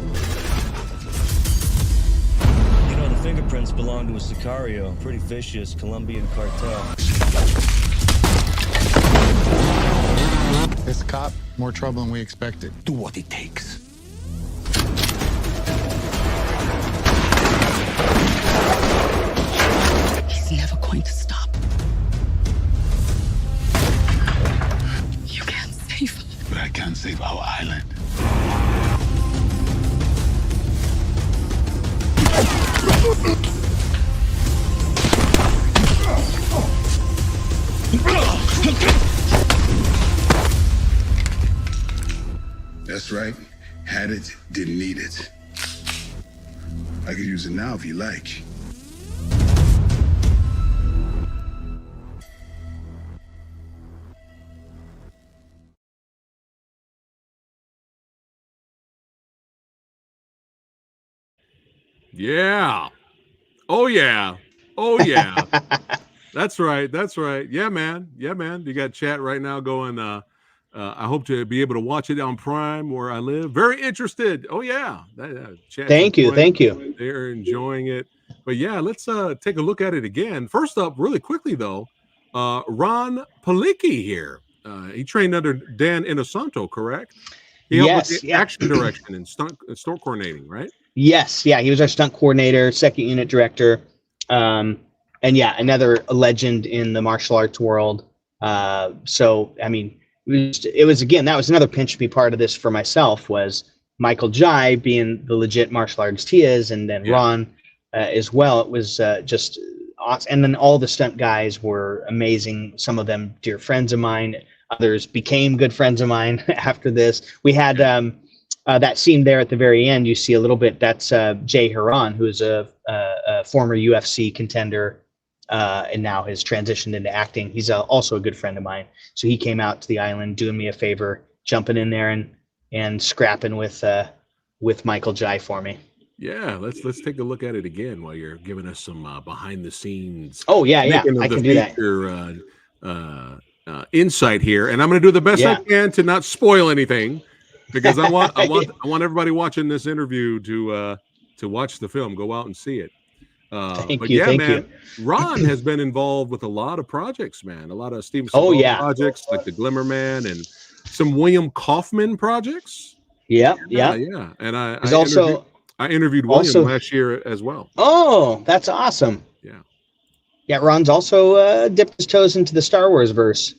You know, the fingerprints belong to a Sicario, pretty vicious Colombian cartel. This cop, more trouble than we expected. Do what it takes. He's never going to stop. You can't save him. But I can't save our island. That's right. Had it, didn't need it. I could use it now if you like. Yeah. Oh yeah. Oh yeah. That's right. That's right. Yeah, man. Yeah, man. You got chat right now going. I hope to be able to watch it on Prime where I live. Very interested. Oh yeah. Thank you. Thank you. They're enjoying it. But yeah, let's take a look at it again. First up, really quickly though, Ron Palicki here. He trained under Dan Inosanto, correct? He helped with the action direction and stunt coordinating, right? Yes, yeah, he was our stunt coordinator, second unit director, and yeah, another legend in the martial arts world. So, I mean, it was again, that was another pinch to be part of this for myself, was Michael Jai being the legit martial artist he is, and then Ron as well. It was just awesome. And then all the stunt guys were amazing. Some of them dear friends of mine. Others became good friends of mine after this. We had that scene there at the very end. You see a little bit. That's Jay Haran, who is a former UFC contender and now has transitioned into acting. He's also a good friend of mine. So he came out to the island, doing me a favor, jumping in there and scrapping with Michael Jai for me. Yeah, let's take a look at it again while you're giving us some behind the scenes. Oh yeah, I can do that. Insight here, and I'm going to do the best I can to not spoil anything, because I want everybody watching this interview to watch the film, go out and see it. Thank you. Ron has been involved with a lot of projects, man. A lot of Steven Seagal projects, like the Glimmer Man, and some William Kaufman projects. Yeah. And I interviewed William last year as well. Oh, that's awesome. Yeah, Ron's also dipped his toes into the Star Wars verse.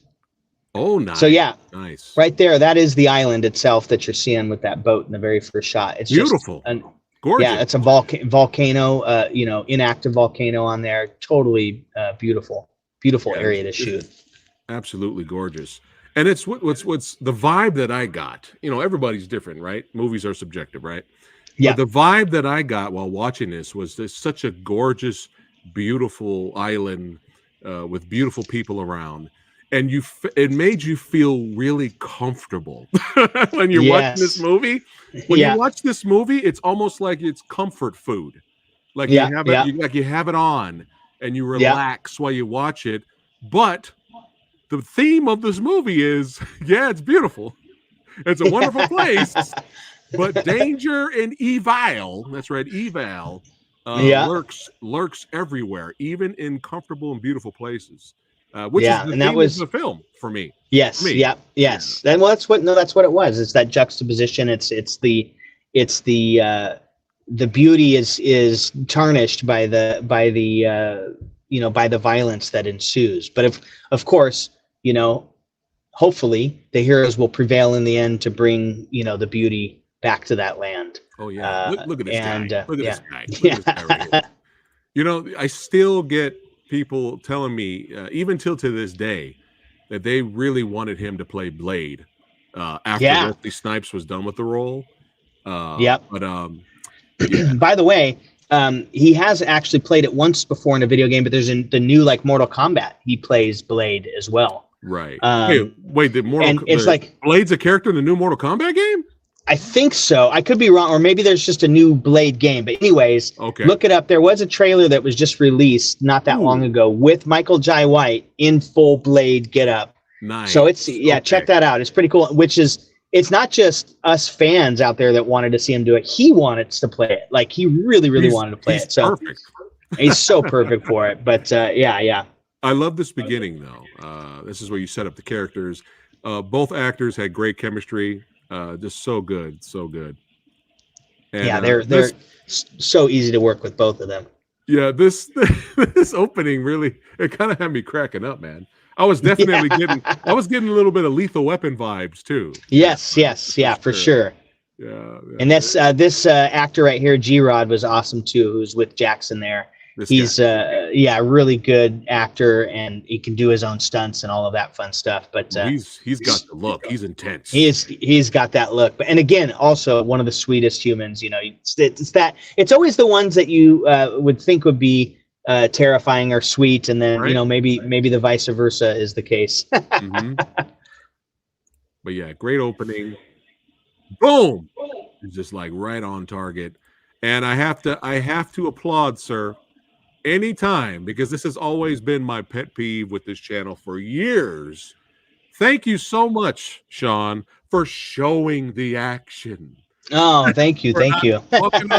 Oh, nice. So yeah, nice. Right there, that is the island itself that you're seeing with that boat in the very first shot. It's beautiful, gorgeous. Yeah, it's a volcano, inactive volcano on there. Totally beautiful area to shoot. Absolutely gorgeous. And it's what's the vibe that I got. You know, everybody's different, right? Movies are subjective, right? Yeah. But the vibe that I got while watching this was there's such a gorgeous, beautiful island with beautiful people around, and it made you feel really comfortable when you're watching this movie. When you watch this movie, it's almost like it's comfort food. Like you have it on and you relax while you watch it. But the theme of this movie is, it's beautiful. It's a wonderful place, but danger and evil. That's right, evil. Lurks everywhere, even in comfortable and beautiful places. Which is the theme of the film for me. Yes. And that's what it was. It's that juxtaposition. It's the beauty is tarnished by the violence that ensues. But of course, hopefully the heroes will prevail in the end to bring the beauty back to that land. Oh yeah, look at this guy. Look at this guy. Look at this guy right here. I still get people telling me, even till to this day, that they really wanted him to play Blade after Wesley Snipes was done with the role. But by the way, he has actually played it once before in a video game, but there's in the new Mortal Kombat, he plays Blade as well. Right. Wait, it's like Blade's a character in the new Mortal Kombat game? I think so. I could be wrong, or maybe there's just a new Blade game. But anyways, Okay. look it up. There was a trailer that was just released not that long ago with Michael Jai White in full Blade getup. Nice. So it's check that out. It's pretty cool. It's not just us fans out there that wanted to see him do it. He wanted to play it. Like he really wanted to play it. So perfect. He's so perfect for it. But yeah. I love this beginning though. This is where you set up the characters. Both actors had great chemistry. Just so good. And, yeah, they're so easy to work with, both of them. Yeah, this opening really, it kind of had me cracking up, man. I was definitely getting a little bit of Lethal Weapon vibes too. Yes, for sure. Yeah. And this actor right here, G-Rod, was awesome too, who's with Jackson there. He's a really good actor, and he can do his own stunts and all of that fun stuff. But he's got the look. He's intense. He's got that look. And again, also one of the sweetest humans. You know, it's always the ones that you would think would be terrifying or sweet, and then you know maybe the vice versa is the case. Mm-hmm. But yeah, great opening. Boom! It's just like right on target. And I have to applaud, sir. Anytime, because this has always been my pet peeve with this channel for years. Thank you so much, Sean, for showing the action. Oh, thank you. Fucking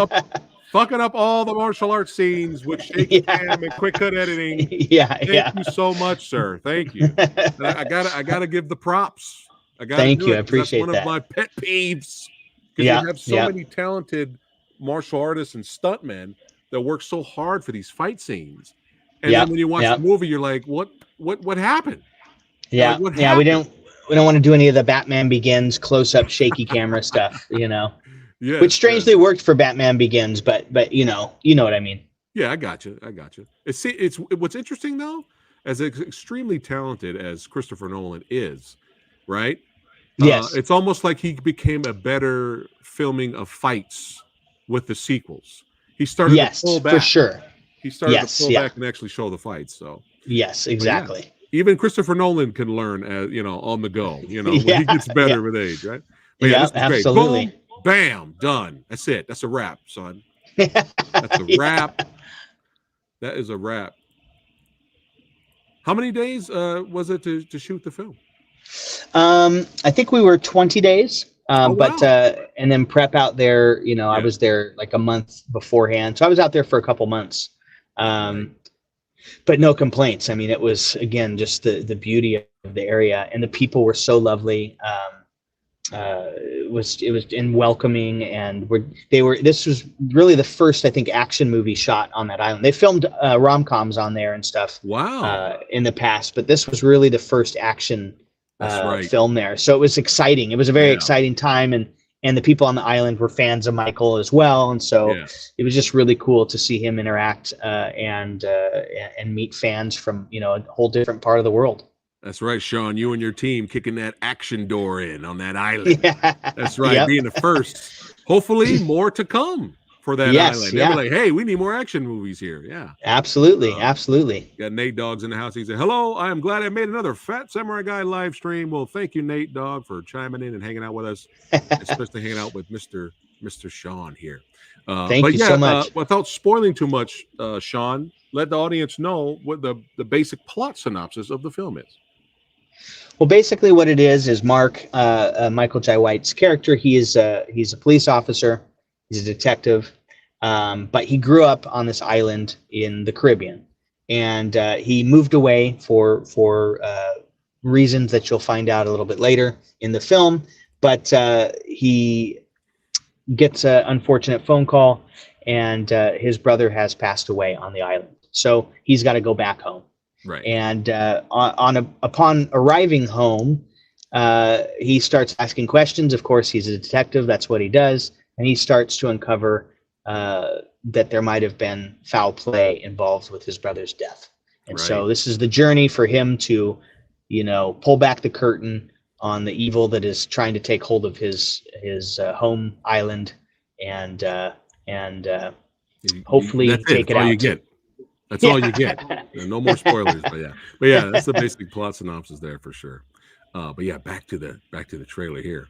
up all the martial arts scenes with shaky cam and quick cut editing. Thank you so much, sir. Thank you. And I gotta give the props. Thank you. I appreciate that. That's one of my pet peeves. Because you have so many talented martial artists and stuntmen that work so hard for these fight scenes, and then when you watch the movie, you're like, "What happened?" Yeah, what happened? We don't want to do any of the Batman Begins close-up shaky camera stuff, you know. Yeah, which strangely worked for Batman Begins, but you know what I mean. Yeah, I got you. It's what's interesting though, as extremely talented as Christopher Nolan is, right? Yes, it's almost like he became a better filming of fights with the sequels. He started to pull back. For sure. He started to pull back and actually show the fights. So yes, exactly. Even Christopher Nolan can learn, on the go. You know, when he gets better with age, right? But yeah, absolutely. Boom, bam, done. That's it. That's a wrap, son. That's a wrap. That is a wrap. How many days was it to shoot the film? I think we were 20 days. But and then prep out there, you know, I was there like a month beforehand. So I was out there for a couple months. But no complaints. I mean, it was, again, just the beauty of the area, and the people were so lovely. It was welcoming, and this was really the first, I think, action movie shot on that island. They filmed rom-coms on there and stuff. Wow. In the past, but this was really the first action film there. So it was exciting. It was a very exciting time, and the people on the island were fans of Michael as well. And so it was just really cool to see him interact and meet fans from, you know, a whole different part of the world. That's right, Sean. You and your team kicking that action door in on that island. Yeah. That's right. Being the first. Hopefully more to come for that island. They'll be like, hey, we need more action movies here. Yeah. Absolutely. Got Nate Dogg's in the house. He said, hello, I am glad I made another Phat Samurai Guy live stream. Well, thank you, Nate Dogg, for chiming in and hanging out with us, especially hanging out with Mr. Sean here. Thank you so much. Without spoiling too much, Sean, let the audience know what the basic plot synopsis of the film is. Well, basically what it is Mark, Michael Jai White's character, he's a police officer. He's a detective, but he grew up on this island in the Caribbean, and he moved away for reasons that you'll find out a little bit later in the film. But he gets an unfortunate phone call, and his brother has passed away on the island, so he's got to go back home. Right. And upon arriving home, he starts asking questions. Of course, he's a detective. That's what he does. And he starts to uncover that there might have been foul play involved with his brother's death. And so this is the journey for him to, you know, pull back the curtain on the evil that is trying to take hold of his home island, and hopefully take it out. That's all you get. No more spoilers, but yeah, that's the basic plot synopsis there for sure. But yeah, back to the trailer here.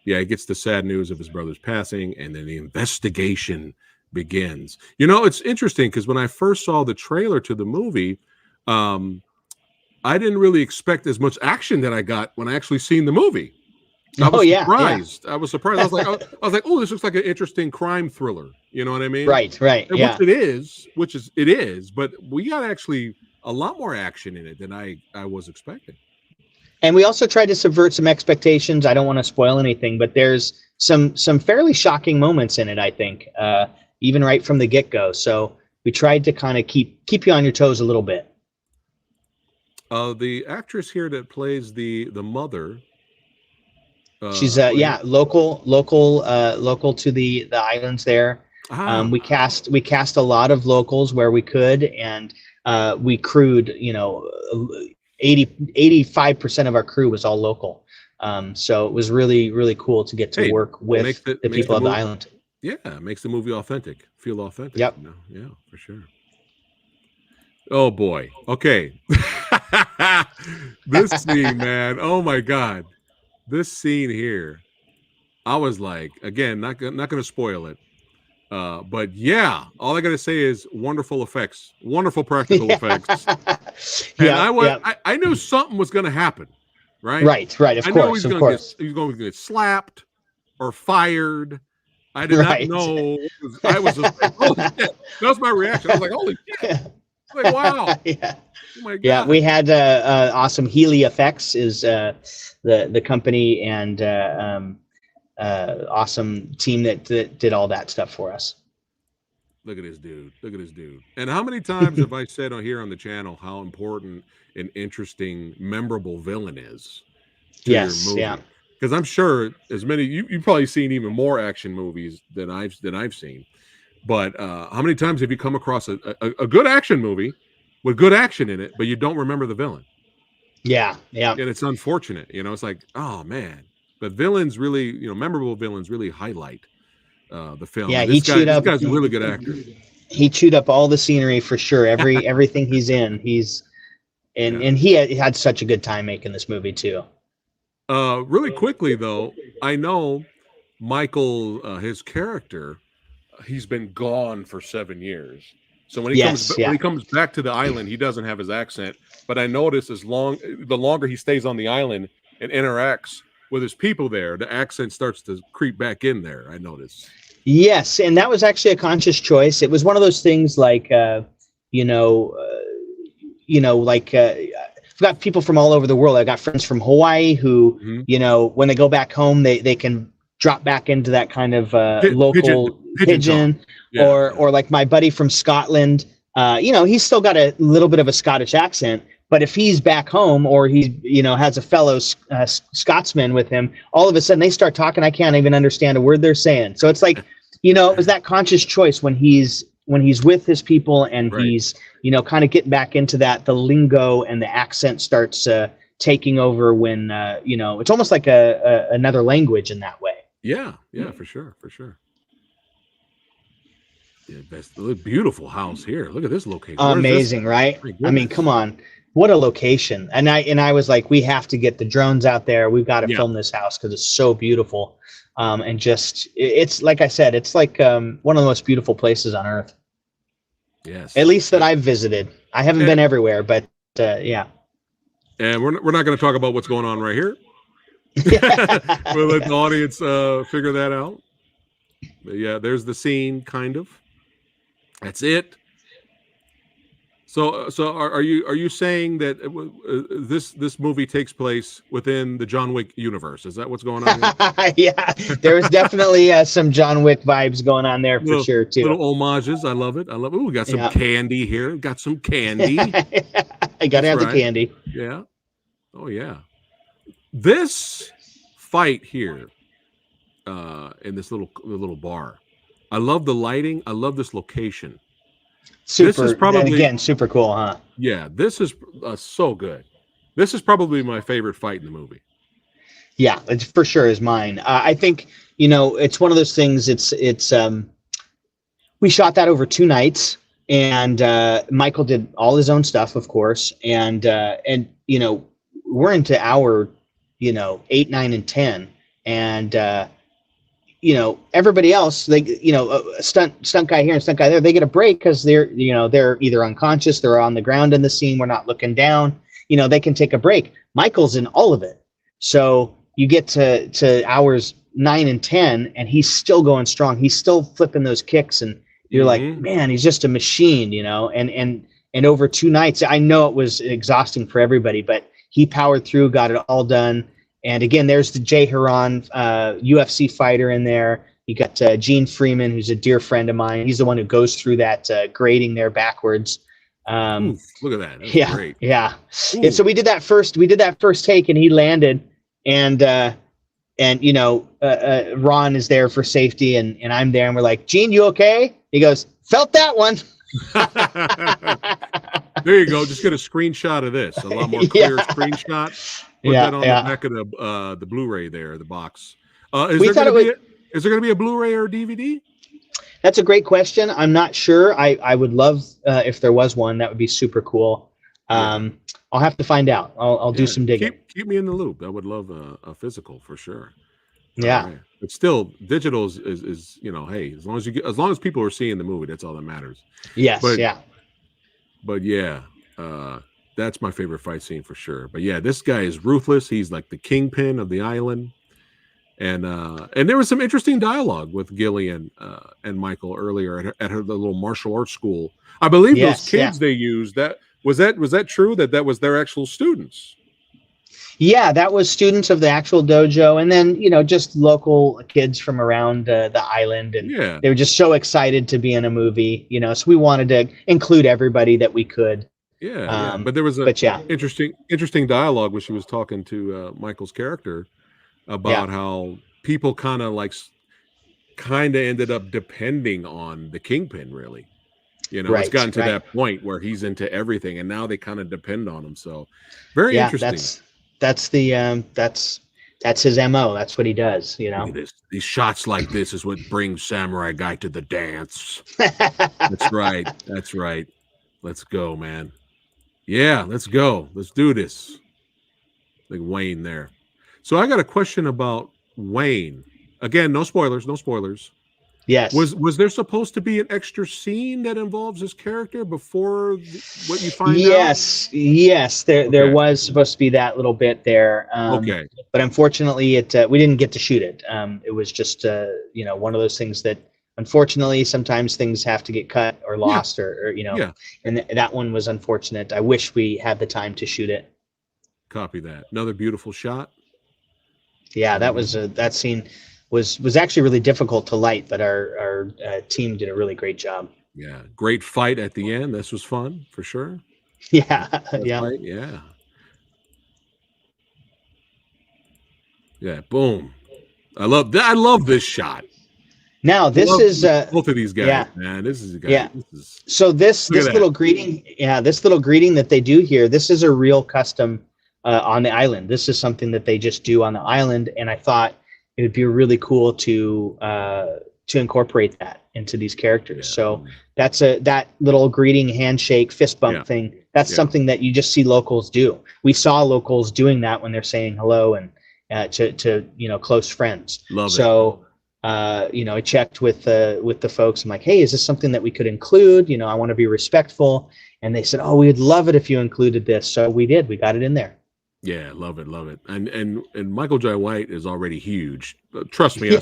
yeah, he gets the sad news of his brother's passing, and then the investigation begins. You know, it's interesting because when I first saw the trailer to the movie, I didn't really expect as much action that I got when I actually seen the movie. I was surprised. I was surprised. I was like, oh, this looks like an interesting crime thriller. You know what I mean? Right. And which it is, but we got actually a lot more action in it than I was expecting. And we also tried to subvert some expectations. I don't want to spoil anything, but there's some fairly shocking moments in it, I think, even right from the get-go. So we tried to kind of keep you on your toes a little bit. The actress here that plays the mother, she's local to the islands there. We cast a lot of locals where we could, and we crewed, 85% of our crew was all local. So it was really, really cool to get to work with the people of the island. Yeah, it makes the movie authentic, feel authentic. Yep. You know? Yeah, for sure. Oh boy. Okay. This scene, man. Oh my God. This scene here. I was like, again, not going to spoil it. But yeah, all I got to say is wonderful effects, wonderful practical effects. And I knew something was going to happen, right? Right. Of course. He was going to get slapped or fired. I did not know. I was just like, oh, shit. That was my reaction. I was like, holy shit. Like, wow. Yeah. Oh my God. Yeah, we had awesome Healy Effects is the company and awesome team that did all that stuff for us. Look at this dude. And how many times have I said here on the channel how important an interesting, memorable villain is to your movie? Yeah. Because I'm sure as many you've probably seen even more action movies than I've seen. But how many times have you come across a good action movie with good action in it, but you don't remember the villain? Yeah. And it's unfortunate, it's like, oh man. But villains really, memorable villains really highlight the film. Yeah, this guy's a really good actor. He chewed up all the scenery for sure. Everything he's in, and he had such a good time making this movie too. Really quickly though, I know Michael, his character, he's been gone for 7 years. So when he comes back to the island, he doesn't have his accent. But I notice the longer he stays on the island and interacts with his people there, the accent starts to creep back in there. I noticed. Yes, and that was actually a conscious choice. It was one of those things like, I've got people from all over the world. I've got friends from Hawaii who, when they go back home, they can drop back into that kind of local pigeon. Or like my buddy from Scotland, he's still got a little bit of a Scottish accent, but if he's back home or he, has a fellow Scotsman with him, all of a sudden they start talking. I can't even understand a word they're saying. So it's like, it was that conscious choice when he's with his people and he's, kind of getting back into that, the lingo and the accent starts taking over when, it's almost like another language in that way. Yeah, for sure. Yeah, that's the beautiful house here. Look at this location. Amazing, right? I mean, come on. What a location. And I was like, we have to get the drones out there. We've got to film this house because it's so beautiful. And just, it's like I said, it's like one of the most beautiful places on earth. Yes. At least that I've visited. I haven't been everywhere, but yeah. And we're not going to talk about what's going on right here. We'll let the audience figure that out. But yeah, there's the scene, kind of. That's it. So are you saying that this movie takes place within the John Wick universe? Is that what's going on here? Yeah, there's definitely some John Wick vibes going on there for sure too. Little homages. I love it. Ooh, we got some candy here. Got some candy. I gotta have the candy. Yeah. Oh yeah. This fight here in this little bar. I love the lighting. I love this location. This is probably, again, super cool, huh? Yeah, this is so good. This is probably my favorite fight in the movie. Yeah, it for sure is mine. I think, it's one of those things. It's we shot that over 2 nights, and Michael did all his own stuff, of course, and we're into hour 8, 9, and 10. and everybody else, like a stunt guy here and stunt guy there, they get a break because they're either unconscious, they're on the ground in the scene, we're not looking down, they can take a break. Michael's in all of it, so you get to hours 9 and 10, and he's still going strong. He's still flipping those kicks, and you're like, man, he's just a machine, and over 2 nights, I know it was exhausting for everybody, but he powered through, got it all done. And again, there's the Jay Haran, UFC fighter in there. You got Gene Freeman, who's a dear friend of mine. He's the one who goes through that grading there backwards. Look at that. That's great. Yeah. And so we did that first take, and he landed, and Ron is there for safety, and I'm there, and we're like, Gene, you okay? He goes, felt that one. There you go. Just get a screenshot of this. A lot more clear screenshot. Put that on the back of the Blu-ray there, the box. Is there going to be a Blu-ray or a DVD? That's a great question. I'm not sure. I would love if there was one. That would be super cool. I'll have to find out. I'll do some digging. Keep me in the loop. I would love a physical for sure. Yeah. But still, digital is hey, as long as people are seeing the movie, that's all that matters. Yes. But yeah, that's my favorite fight scene for sure. But yeah, this guy is ruthless. He's like the kingpin of the island. And there was some interesting dialogue with Gillian and Michael earlier at the little martial arts school. I believe those kids they used, was that true that was their actual students? Yeah, that was students of the actual dojo, and then just local kids from around the island, and they were just so excited to be in a movie. So we wanted to include everybody that we could. But there was interesting dialogue when she was talking to Michael's character about how people kind of ended up depending on the kingpin, really. It's gotten to that point where he's into everything, and now they kind of depend on him. So very interesting. That's his MO. That's what he does. Look at this. These shots like this is what brings Samurai Guy to the dance. That's right. Let's go, man. Yeah, let's go. Let's do this. Like Wayne there. So I got a question about Wayne. Again, no spoilers. Yes. Was there supposed to be an extra scene that involves this character before what you find out? Yes. There was supposed to be that little bit there. But unfortunately, we didn't get to shoot it. It was just one of those things that unfortunately sometimes things have to get cut or lost and that one was unfortunate. I wish we had the time to shoot it. Copy that. Another beautiful shot. Yeah, that scene was actually really difficult to light, but our team did a really great job. Yeah, great fight at the end. This was fun for sure. Yeah. Boom. I love this shot. Now this is both of these guys, man. This is a guy. Yeah. So this little greeting, this little greeting that they do here, this is a real custom on the island. This is something that they just do on the island, and I thought it would be really cool to incorporate that into these characters. So that little greeting, handshake, fist bump thing. That's something that you just see locals do. We saw locals doing that when they're saying hello and to close friends. Love it. I checked with the folks. I'm like, hey, is this something that we could include? I want to be respectful. And they said, oh, we'd love it if you included this. So we did. We got it in there. Yeah, love it. And Michael J. White is already huge. Trust me,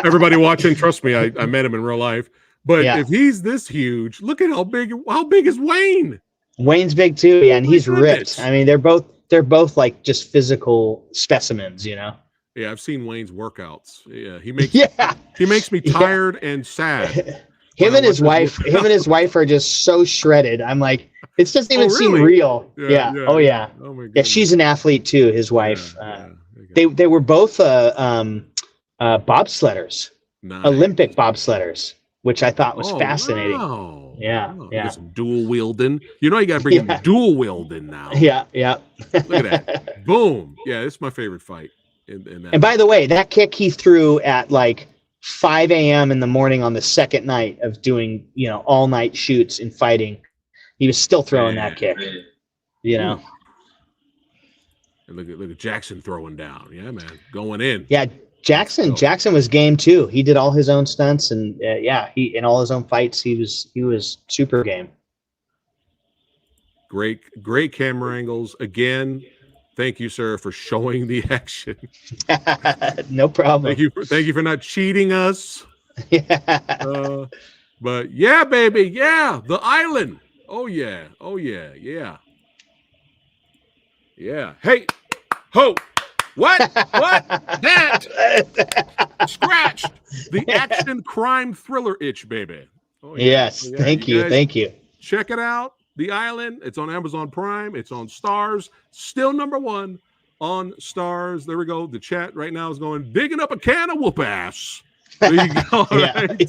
everybody watching, trust me, I met him in real life. But if he's this huge, look at how big is Wayne? Wayne's big too, and he's ripped. I mean, they're both like just physical specimens, Yeah, I've seen Wayne's workouts. Yeah, he makes me tired and sad. Him and his wife are just so shredded. I'm like, it doesn't even seem real. Yeah. Oh yeah. Oh my goodness. Yeah, she's an athlete too. His wife. They were both bobsledders, Olympic bobsledders, which I thought was fascinating. Wow. Yeah. Some dual wielding. You got to bring him dual wielding now. Yeah. Look at that. Boom. Yeah, it's my favorite fight. In that. And by the way, that kick he threw at like 5 a.m. in the morning on the second night of doing, all night shoots and fighting, he was still throwing that kick, And look at Jackson throwing down. Yeah, man, going in. Yeah, Jackson was game too. He did all his own stunts, and he in all his own fights. He was super game. Great camera angles again. Thank you, sir, for showing the action. No problem. Thank you for not cheating us. Yeah. But yeah, baby, yeah, the island. Oh yeah. Hey, ho, what? That scratched the action crime thriller itch, baby. Oh, yeah. Yes, Yeah, thank you. Check it out. The Island. It's on Amazon Prime. It's on Stars. Still #1 on Stars. There we go. The chat right now is going, digging up a can of whoop ass. There you go.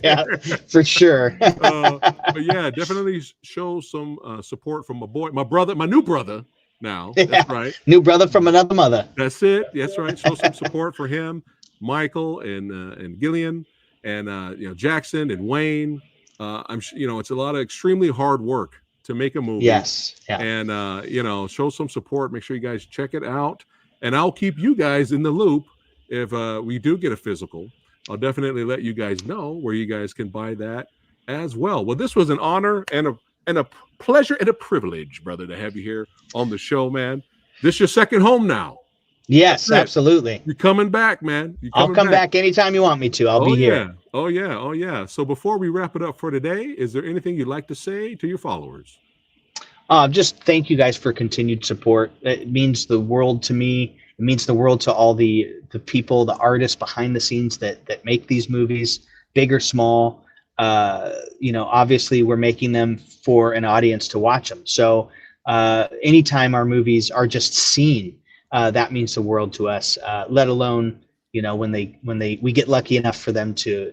Yeah, for sure. But yeah, definitely show some support from my new brother. Now, that's right. New brother from another mother. That's it. That's right. Show some support for him, Michael and Gillian, and Jackson and Wayne. I'm it's a lot of extremely hard work to make a movie. Yes. Yeah. And show some support. Make sure you guys check it out, and I'll keep you guys in the loop if we do get a physical. I'll definitely let you guys know where you guys can buy that as well. Well, this was an honor and a pleasure and a privilege, brother, to have you here on the show, man. This is your second home now. Yes, absolutely. You're coming back, man. I'll come back anytime you want me to. I'll be here. Oh, yeah. So before we wrap it up for today, is there anything you'd like to say to your followers? Just thank you guys for continued support. It means the world to me. It means the world to all the people, the artists behind the scenes that make these movies, big or small. Obviously we're making them for an audience to watch them. So anytime our movies are just seen, that means the world to us, let alone, when we get lucky enough for them to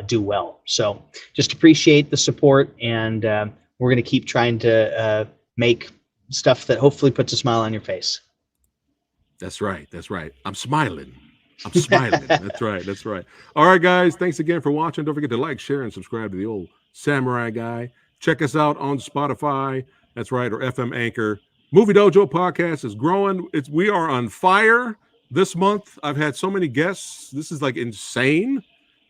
do well. So just appreciate the support, and we're going to keep trying to make stuff that hopefully puts a smile on your face. That's right. I'm smiling. That's right. All right, guys. Thanks again for watching. Don't forget to like, share, and subscribe to the old Samurai Guy. Check us out on Spotify. That's right. Or FM Anchor. Movie Dojo podcast is growing. We are on fire this month. I've had so many guests. This is like insane.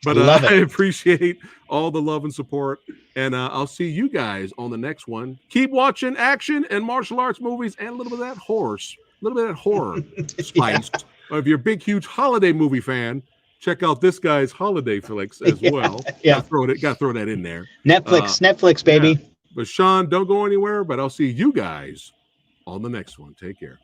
But I appreciate all the love and support. And I'll see you guys on the next one. Keep watching action and martial arts movies and a little bit of that horror spice. Or if you're a big, huge holiday movie fan, check out this guy's holiday flicks as well. Yeah. Gotta throw that in there. Netflix, baby. Yeah. But Sean, don't go anywhere, but I'll see you guys on the next one. Take care.